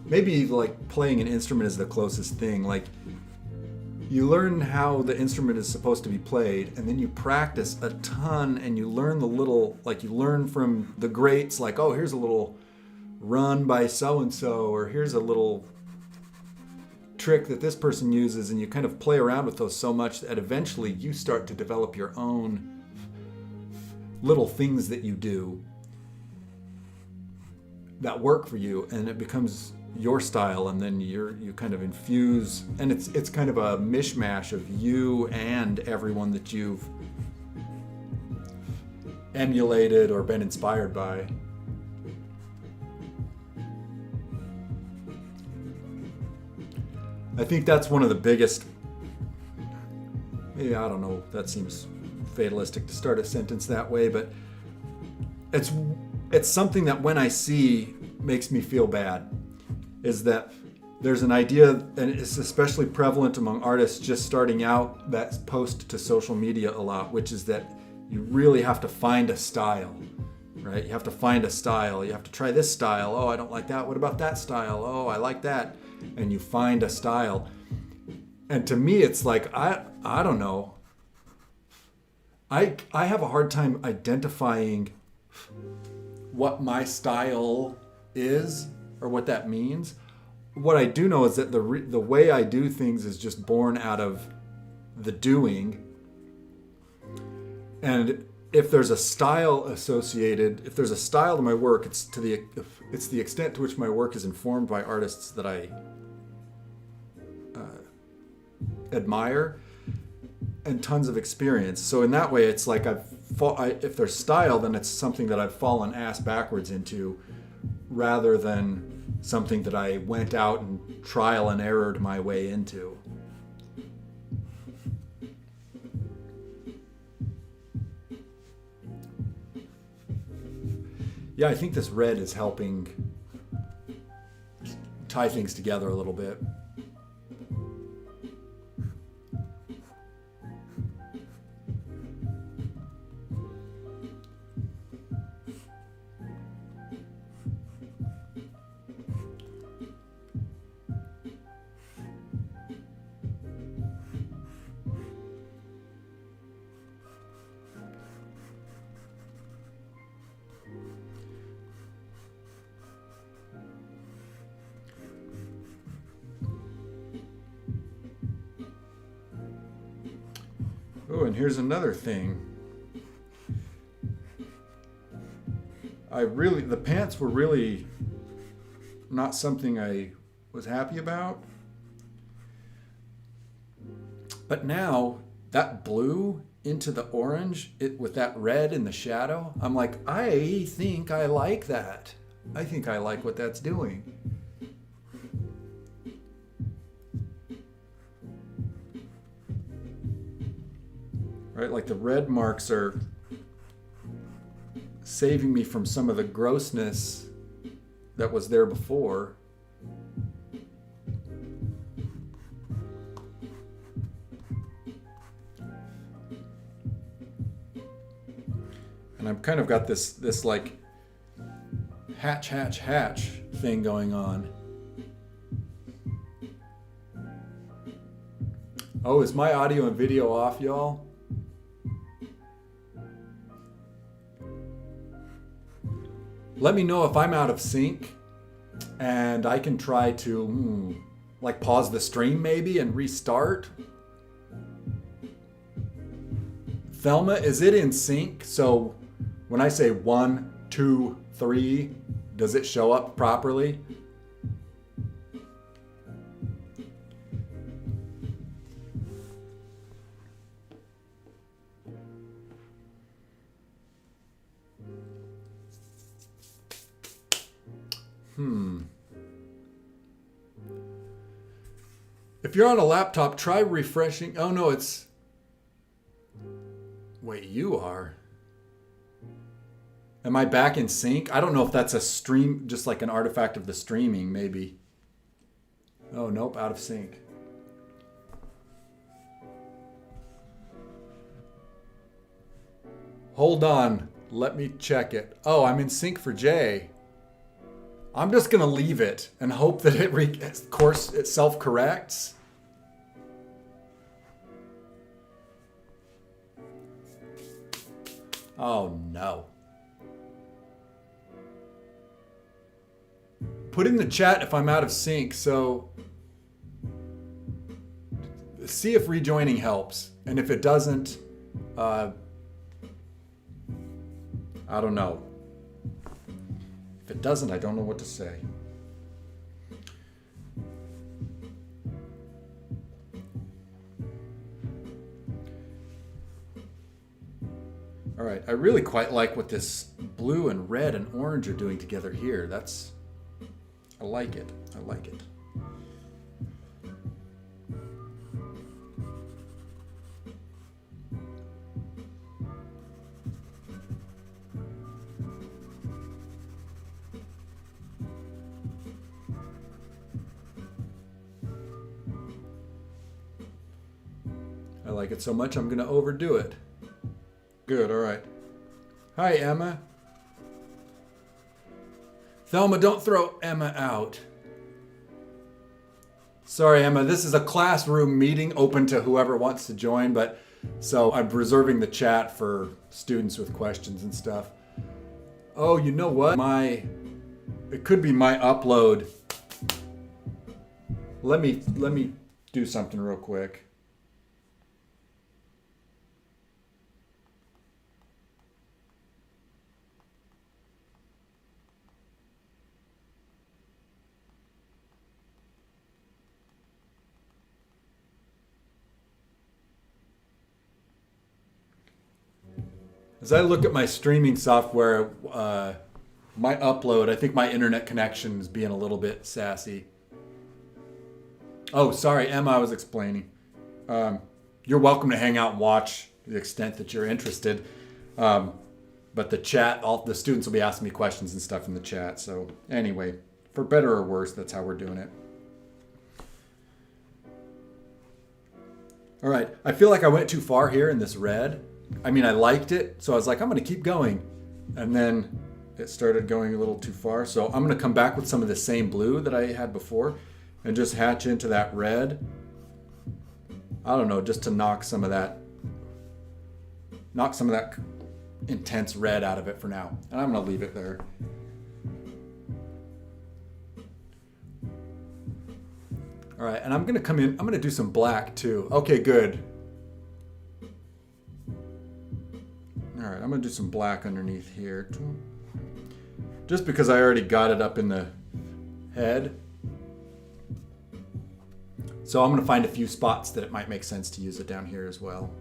maybe like playing an instrument is the closest thing. Like you learn how the instrument is supposed to be played, and then you practice a ton, and you learn you learn from the greats, like, oh, here's a little run by so-and-so, or here's a little trick that this person uses, and you kind of play around with those so much that eventually you start to develop your own little things that you do that work for you, and it becomes your style, and then you kind of infuse, and it's kind of a mishmash of you and everyone that you've emulated or been inspired by. I think that's one of the biggest, maybe, I don't know, that seems fatalistic to start a sentence that way, but it's something that when I see makes me feel bad, is that there's an idea, and it's especially prevalent among artists just starting out, that post to social media a lot, which is that you really have to find a style, right? You have to find a style. You have to try this style. Oh, I don't like that. What about that style? Oh, I like that. And you find a style. And to me, it's like, I don't know. I have a hard time identifying what my style is or what that means. What I do know is that the way I do things is just born out of the doing. And if there's a style associated, if there's a style to my work, it's the extent to which my work is informed by artists that I admire, and tons of experience. So in that way, it's like if there's style, then it's something that I've fallen ass backwards into, rather than something that I went out and trial and errored my way into. Yeah, I think this red is helping tie things together a little bit. Oh, and here's another thing. The pants were really not something I was happy about. But now that blue into the orange, with that red in the shadow, I'm like, I think I like that. I think I like what that's doing. Right, like the red marks are saving me from some of the grossness that was there before. And I've kind of got this like hatch thing going on. Oh, is my audio and video off, y'all? Let me know if I'm out of sync, and I can try to like pause the stream maybe and restart. Thelma, is it in sync? So when I say 1, 2, 3, does it show up properly? If you're on a laptop, try refreshing. Oh no, it's... Wait, you are? Am I back in sync? I don't know if that's a stream, just like an artifact of the streaming, maybe. Oh, nope, out of sync. Hold on, let me check it. Oh, I'm in sync for Jay. I'm just gonna leave it and hope that it self-corrects. Oh no. Put in the chat if I'm out of sync, so see if rejoining helps. And if it doesn't, I don't know. If it doesn't, I don't know what to say. All right, I really quite like what this blue and red and orange are doing together here. I like it. I like it. I like it so much I'm going to overdo it. Good, all right. Hi, Emma. Thelma, don't throw Emma out. Sorry, Emma, this is a classroom meeting open to whoever wants to join, but so I'm reserving the chat for students with questions and stuff. Oh, you know what? It could be my upload. Let me do something real quick. As I look at my streaming software, my upload, I think my internet connection is being a little bit sassy. Oh, sorry, Emma, I was explaining. You're welcome to hang out and watch to the extent that you're interested. But the chat, the students will be asking me questions and stuff in the chat. So anyway, for better or worse, that's how we're doing it. All right, I feel like I went too far here in this red. I mean, I liked it, so I was like, I'm going to keep going. And then it started going a little too far. So I'm going to come back with some of the same blue that I had before and just hatch into that red. I don't know, just to knock some of that intense red out of it for now. And I'm going to leave it there. All right, and I'm going to come in, I'm going to do some black too. Okay, good. I'm going to do some black underneath here. Just because I already got it up in the head. So I'm going to find a few spots that it might make sense to use it down here as well.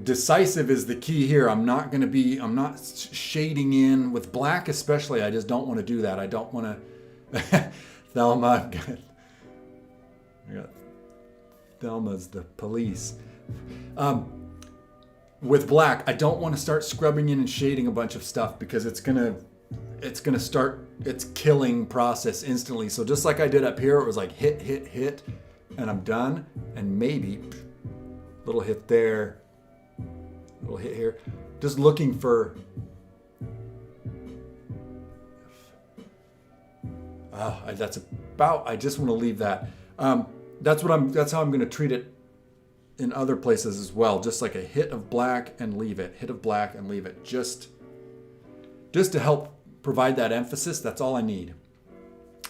Decisive is the key here. I'm not shading in with black especially. I just don't want to do that. I don't want to Thelma, I got Thelma's the police. With black, I don't want to start scrubbing in and shading a bunch of stuff because it's gonna start its killing process instantly. So just like I did up here, it was like hit, hit, hit, and I'm done. And maybe little hit there. Little hit here. Just looking for. That's about. I just want to leave that. That's how I'm going to treat it in other places as well. Just like a hit of black and leave it. Hit of black and leave it. Just to help provide that emphasis. That's all I need.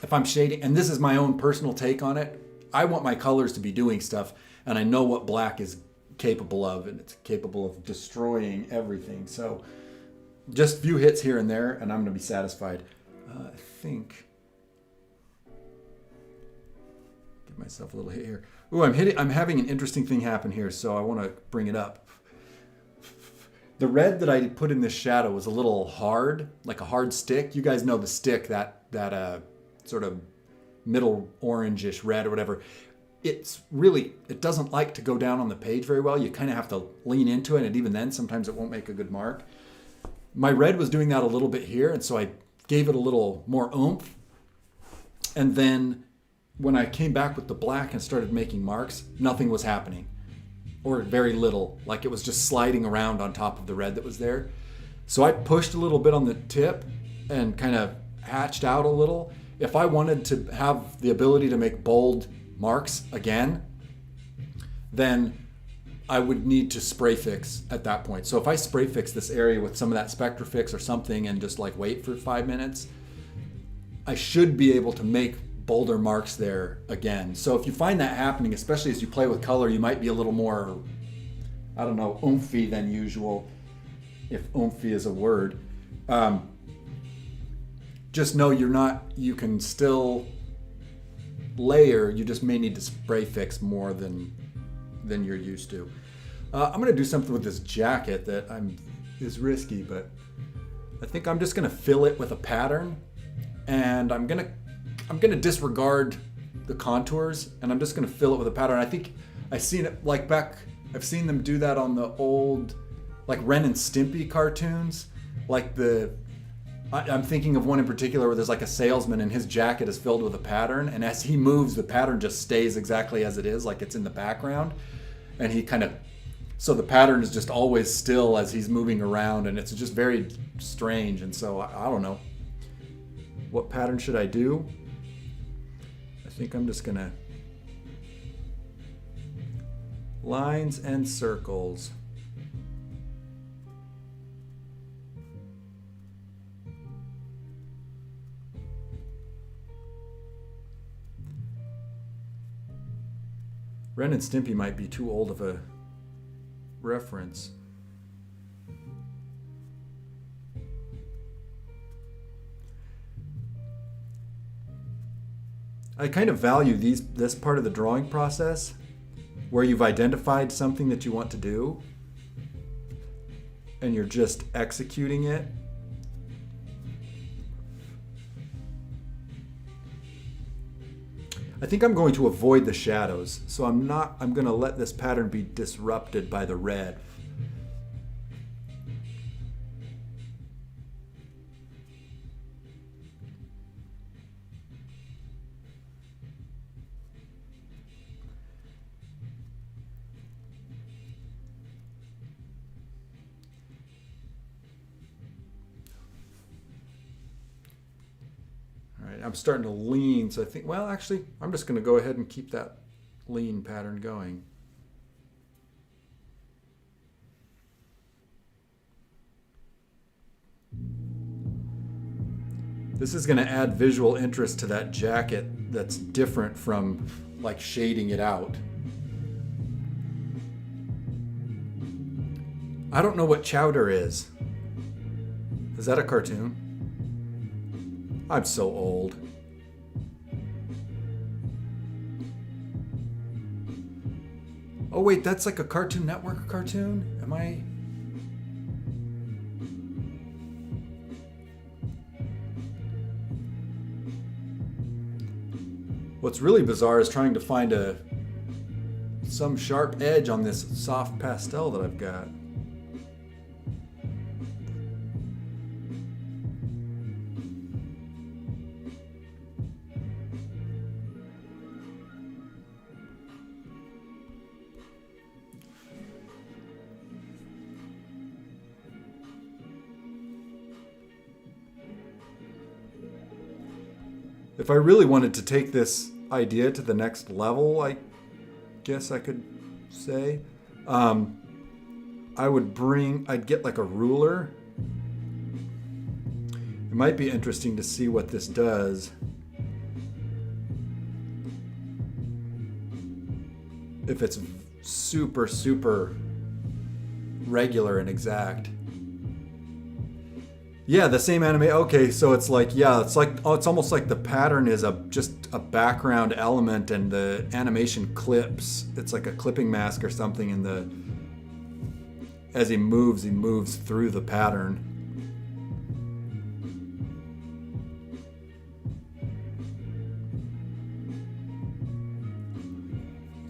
If I'm shading, and this is my own personal take on it, I want my colors to be doing stuff, and I know what black is capable of, and it's capable of destroying everything. So just a few hits here and there, and I'm going to be satisfied. I think give myself a little hit here. Ooh, I'm having an interesting thing happen here, so I want to bring it up. The red that I put in this shadow was a little hard, like a hard stick. You guys know the stick, that sort of middle orangish red or whatever. It doesn't like to go down on the page very well. You kind of have to lean into it, and even then, sometimes it won't make a good mark. My red was doing that a little bit here, and so I gave it a little more oomph. And then when I came back with the black and started making marks, nothing was happening, or very little. Like it was just sliding around on top of the red that was there. So I pushed a little bit on the tip and kind of hatched out a little. If I wanted to have the ability to make bold marks again, then I would need to spray fix at that point. So if I spray fix this area with some of that Spectrafix or something and just like wait for 5 minutes, I should be able to make bolder marks there again. So if you find that happening, especially as you play with color, you might be a little more, I don't know, oomphy than usual, if oomphy is a word. Just know you can still layer, you just may need to spray fix more than you're used to. I'm going to do something with this jacket that is risky, but I think I'm just going to fill it with a pattern, and I'm going to disregard the contours, and I'm just going to fill it with a pattern. I think I've seen it I've seen them do that on the old like Ren and Stimpy cartoons, like I'm thinking of one in particular where there's like a salesman and his jacket is filled with a pattern, and as he moves, the pattern just stays exactly as it is, like it's in the background, and so the pattern is just always still as he's moving around, and it's just very strange. And so I don't know, what pattern should I do? I think I'm just gonna lines and circles. Ren and Stimpy might be too old of a reference. I kind of value this part of the drawing process where you've identified something that you want to do and you're just executing it. I think I'm going to avoid the shadows, so I'm going to let this pattern be disrupted by the red. I'm starting to lean, so I think, well, actually, I'm just going to go ahead and keep that lean pattern going. This is going to add visual interest to that jacket that's different from like shading it out. I don't know what chowder is. Is that a cartoon? I'm so old. Oh wait, that's like a Cartoon Network cartoon? Am I... What's really bizarre is trying to find some sharp edge on this soft pastel that I've got. If I really wanted to take this idea to the next level, I guess I could say, I'd get like a ruler. It might be interesting to see what this does. If it's super, super regular and exact. Yeah, the same anime. Okay, so it's like, yeah, it's like, oh, it's almost like the pattern is just a background element and the animation clips. It's like a clipping mask or something, and as he moves through the pattern.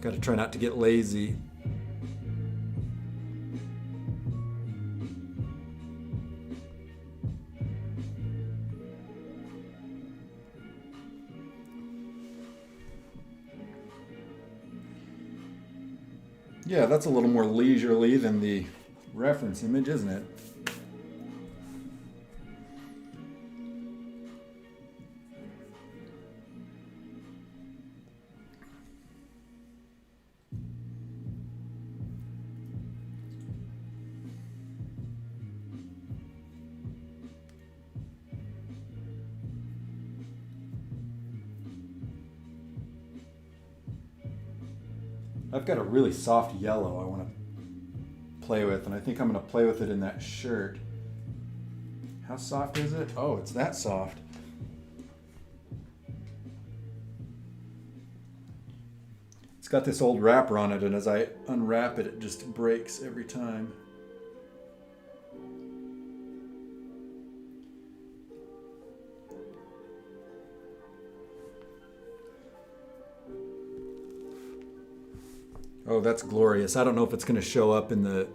Got to try not to get lazy. Yeah, that's a little more leisurely than the reference image, isn't it? I've got a really soft yellow I want to play with, and I think I'm going to play with it in that shirt. How soft is it? Oh, it's that soft. It's got this old wrapper on it, and as I unwrap it, it just breaks every time. Oh, that's glorious. I don't know if it's going to show up in the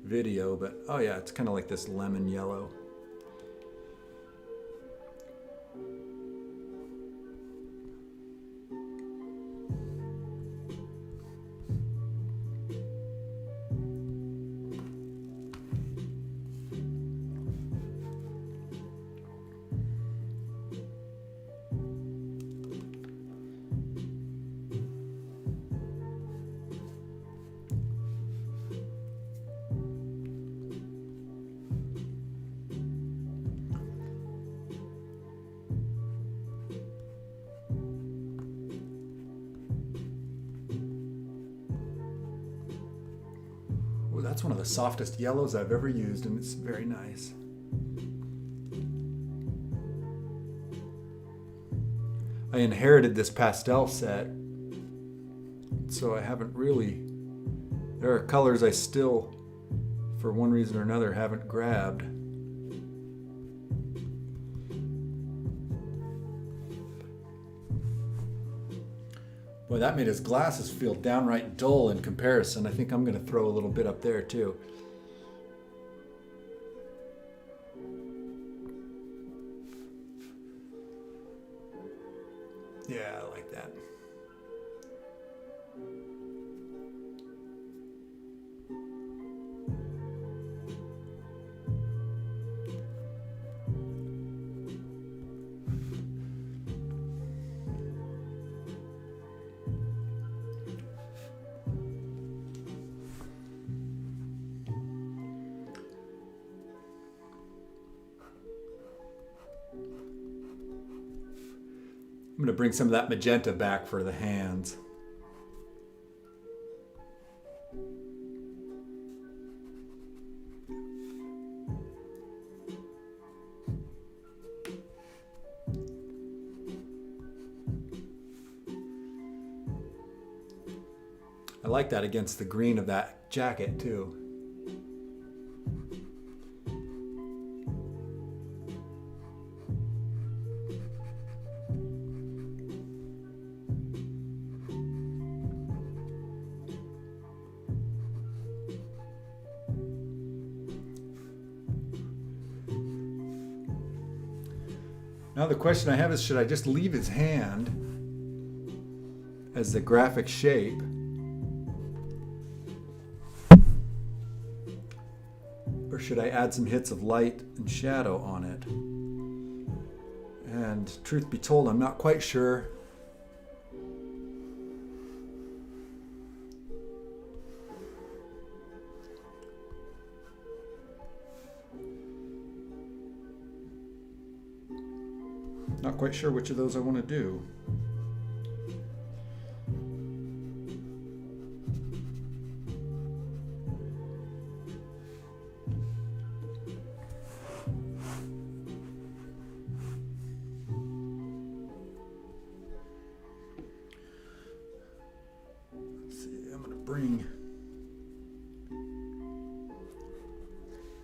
video, but oh yeah, it's kind of like this lemon yellow. That's one of the softest yellows I've ever used, and it's very nice. I inherited this pastel set, so I haven't really... There are colors I still, for one reason or another, haven't grabbed. Boy, that made his glasses feel downright dull in comparison. I think I'm going to throw a little bit up there, too. Yeah, I like that. going to bring some of that magenta back for the hands. I like that against the green of that jacket too. Now the question I have is, should I just leave his hand as the graphic shape? Or should I add some hits of light and shadow on it? And truth be told, I'm not quite sure. Not quite sure which of those I want to do. Let's see, I'm going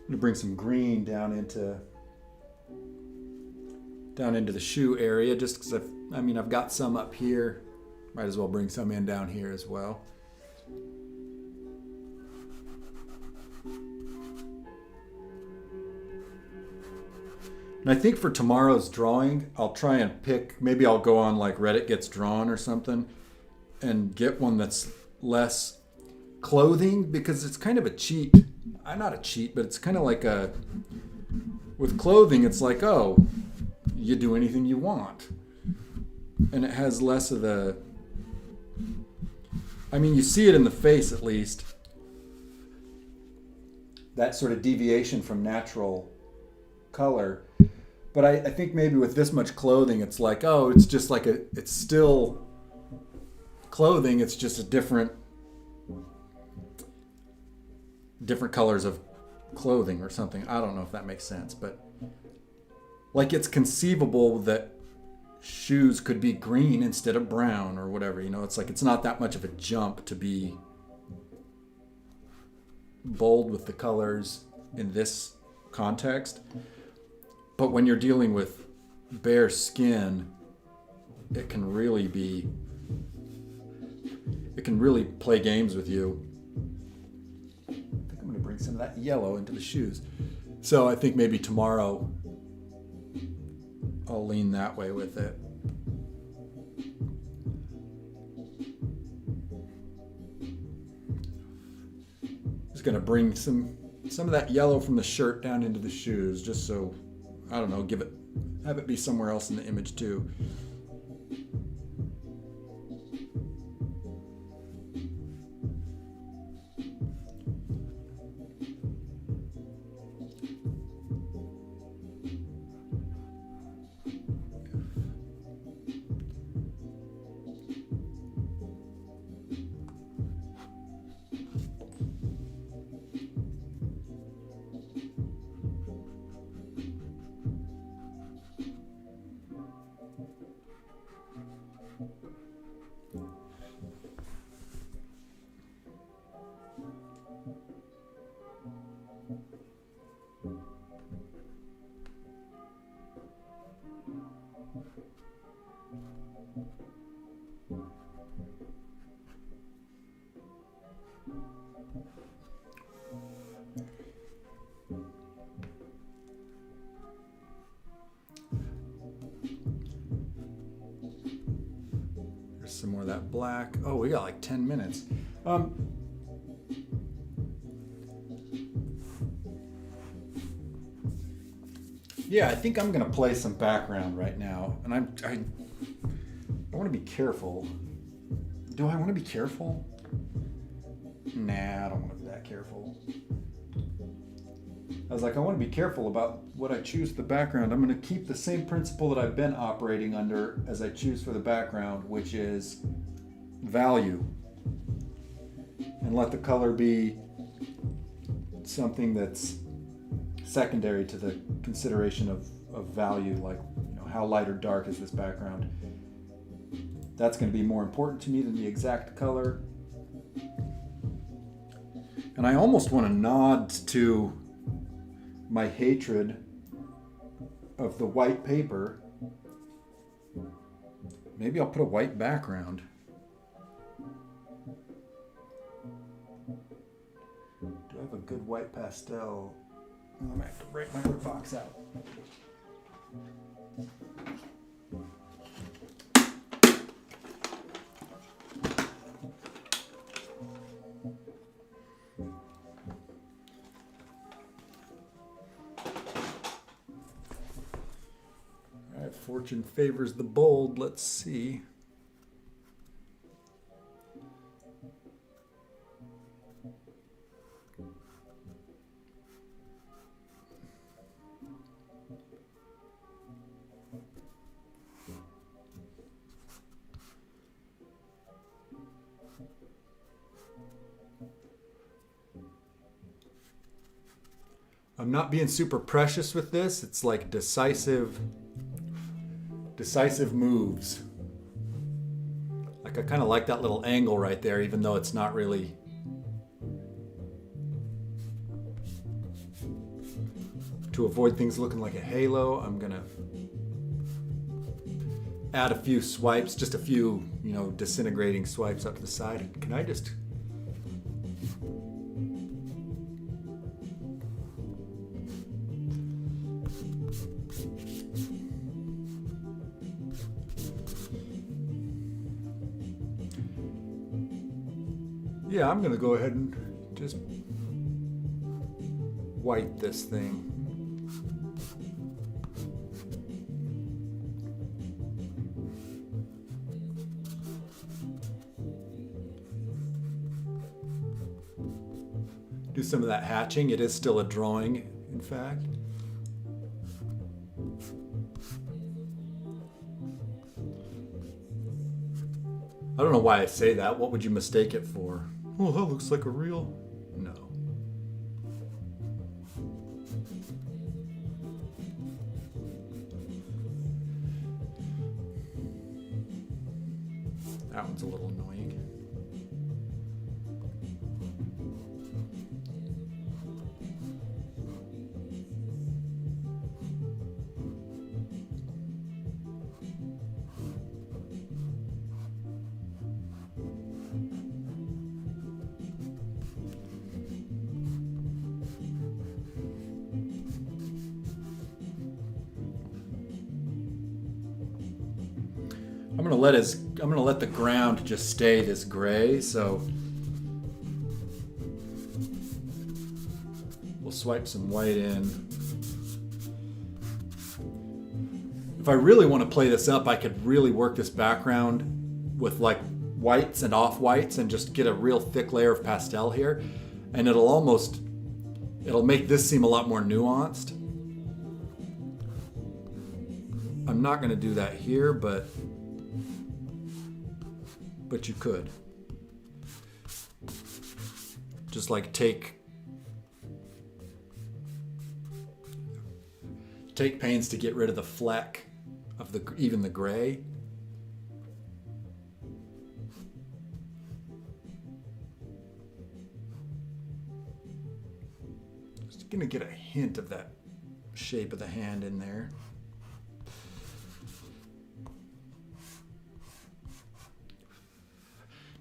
to bring some green down into the shoe area, just because I've got some up here. Might as well bring some in down here as well. And I think for tomorrow's drawing, I'll try and pick, maybe I'll go on like Reddit Gets Drawn or something and get one that's less clothing, because it's kind of a cheat. Not a cheat, but it's kind of like with clothing, it's like, oh, you do anything you want. And it has less of the, you see it in the face at least, that sort of deviation from natural color. But I think maybe with this much clothing, it's like, oh, it's just like it's still clothing, it's just a different colors of clothing or something. I don't know if that makes sense, but like it's conceivable that shoes could be green instead of brown or whatever, it's like it's not that much of a jump to be bold with the colors in this context. But when you're dealing with bare skin, it can really play games with you. I think I'm going to bring some of that yellow into the shoes. So I think maybe tomorrow I'll lean that way with it. Just going to bring some of that yellow from the shirt down into the shoes, just so, I don't know, have it be somewhere else in the image too. Some more of that black. Oh, we got like 10 minutes. Yeah, I think I'm gonna play some background right now, and I want to be careful. Do I want to be careful? Nah, I don't want to be that careful. I was like, I want to be careful about what I choose for the background. I'm going to keep the same principle that I've been operating under as I choose for the background, which is value. And let the color be something that's secondary to the consideration of value, like, you know, how light or dark is this background. That's going to be more important to me than the exact color. And I almost want to nod to my hatred of the white paper. Maybe I'll put a white background. Do I have a good white pastel? I'm going to have to break my other box out. Fortune favors the bold. Let's see. I'm not being super precious with this. It's like decisive moves. Like, I kind of like that little angle right there, even though it's not really. To avoid things looking like a halo, I'm gonna add a few swipes, just a few, you know, disintegrating swipes up to the side. Can I just... Yeah, I'm gonna go ahead and just white this thing. Do some of that hatching. It is still a drawing, in fact. I don't know why I say that. What would you mistake it for? Oh, that looks like a real... No. That one's a little annoying. I'm gonna let the ground just stay this gray, so we'll swipe some white in. If I really want to play this up, I could really work this background with like whites and off-whites and just get a real thick layer of pastel here, and it'll make this seem a lot more nuanced. I'm not gonna do that here, but you could. Just like take pains to get rid of the fleck of even the gray. Just gonna get a hint of that shape of the hand in there.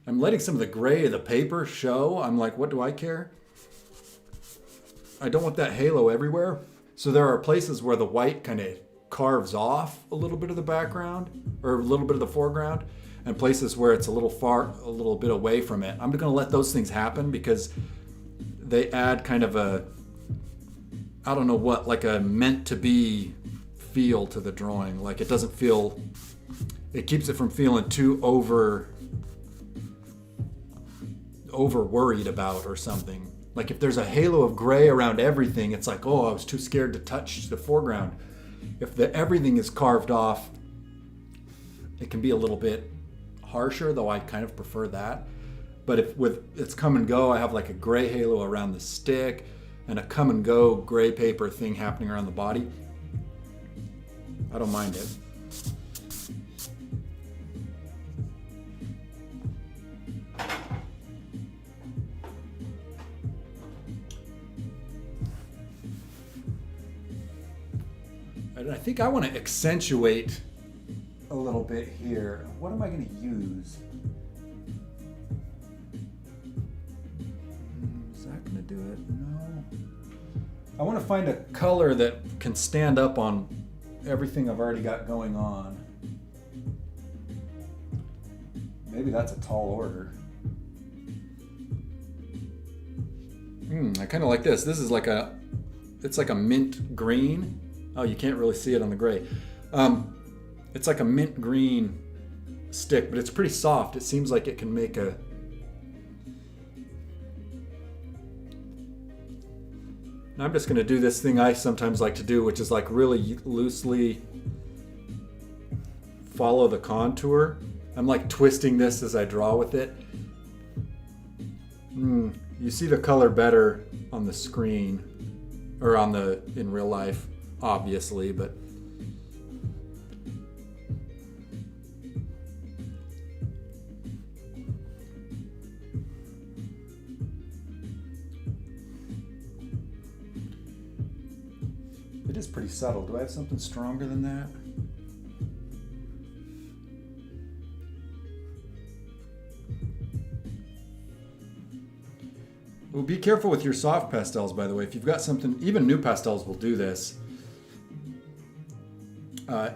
I'm letting some of the gray of the paper show. I'm like, what do I care? I don't want that halo everywhere. So there are places where the white kind of carves off a little bit of the background or a little bit of the foreground, and places where it's a little bit away from it. I'm going to let those things happen because they add kind of a, I don't know what, like a meant to be feel to the drawing. Like it doesn't feel, it keeps it from feeling too over worried about or something. Like if there's a halo of gray around everything, it's like, oh, I was too scared to touch the foreground. If everything is carved off, it can be a little bit harsher, though I kind of prefer that. But if with it's come and go, I have like a gray halo around the stick and a come and go gray paper thing happening around the body, I don't mind it. And I think I want to accentuate a little bit here. What am I going to use? Is that going to do it? No. I want to find a color that can stand up on everything I've already got going on. Maybe that's a tall order. I kind of like this. This is like it's like a mint green. Oh, you can't really see it on the gray. It's like a mint green stick, but it's pretty soft. It seems like it can make a... I'm just going to do this thing I sometimes like to do, which is like really loosely follow the contour. I'm like twisting this as I draw with it. You see the color better on the screen, or in real life, obviously, but it is pretty subtle. Do I have something stronger than that? Well, be careful with your soft pastels, by the way. If you've got something, even new pastels will do this.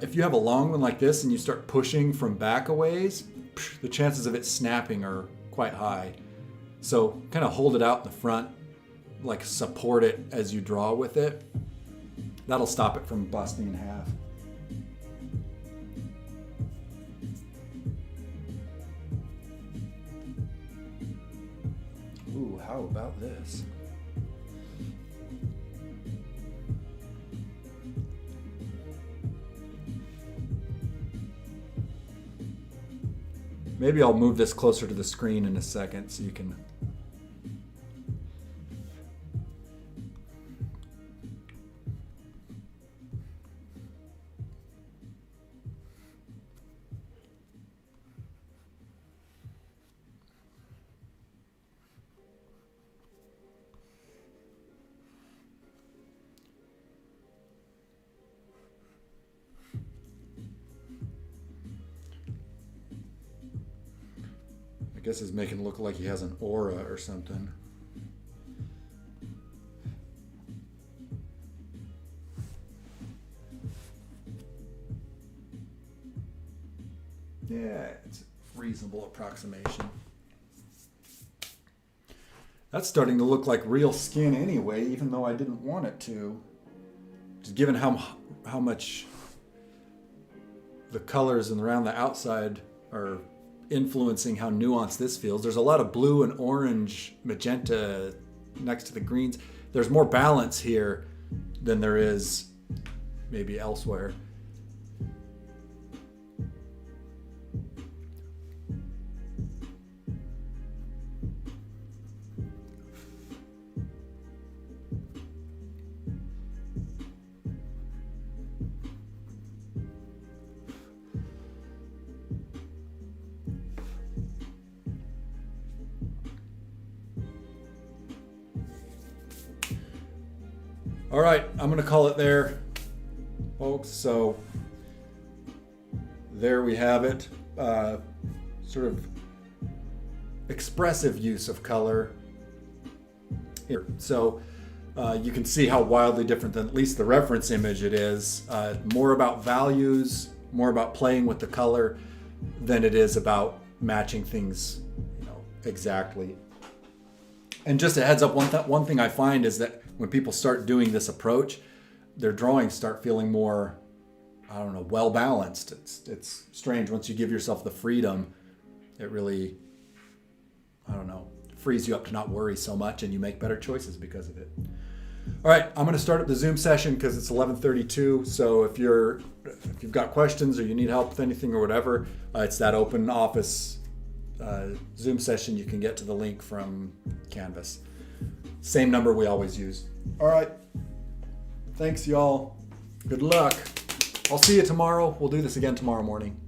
If you have a long one like this and you start pushing from back a ways, the chances of it snapping are quite high. So kind of hold it out in the front, like support it as you draw with it. That'll stop it from busting in half. Ooh, how about this? Maybe I'll move this closer to the screen in a second so you can... I guess it's making it look like he has an aura or something. Yeah, it's a reasonable approximation. That's starting to look like real skin anyway, even though I didn't want it to. Just given how much the colors and around the outside are influencing how nuanced this feels. There's a lot of blue and orange, magenta next to the greens. There's more balance here than there is maybe elsewhere. All right, I'm going to call it there, folks. So there we have it. Sort of expressive use of color here. So you can see how wildly different than at least the reference image it is. More about values, more about playing with the color than it is about matching things, exactly. And just a heads up, one thing I find is that when people start doing this approach, their drawings start feeling more, well balanced. It's strange. Once you give yourself the freedom, it really, frees you up to not worry so much, and you make better choices because of it. All right, I'm going to start up the Zoom session because it's 11:32. So if you've got questions or you need help with anything or whatever, it's that open office Zoom session. You can get to the link from Canvas. Same number we always use. All right. Thanks, y'all. Good luck. I'll see you tomorrow. We'll do this again tomorrow morning.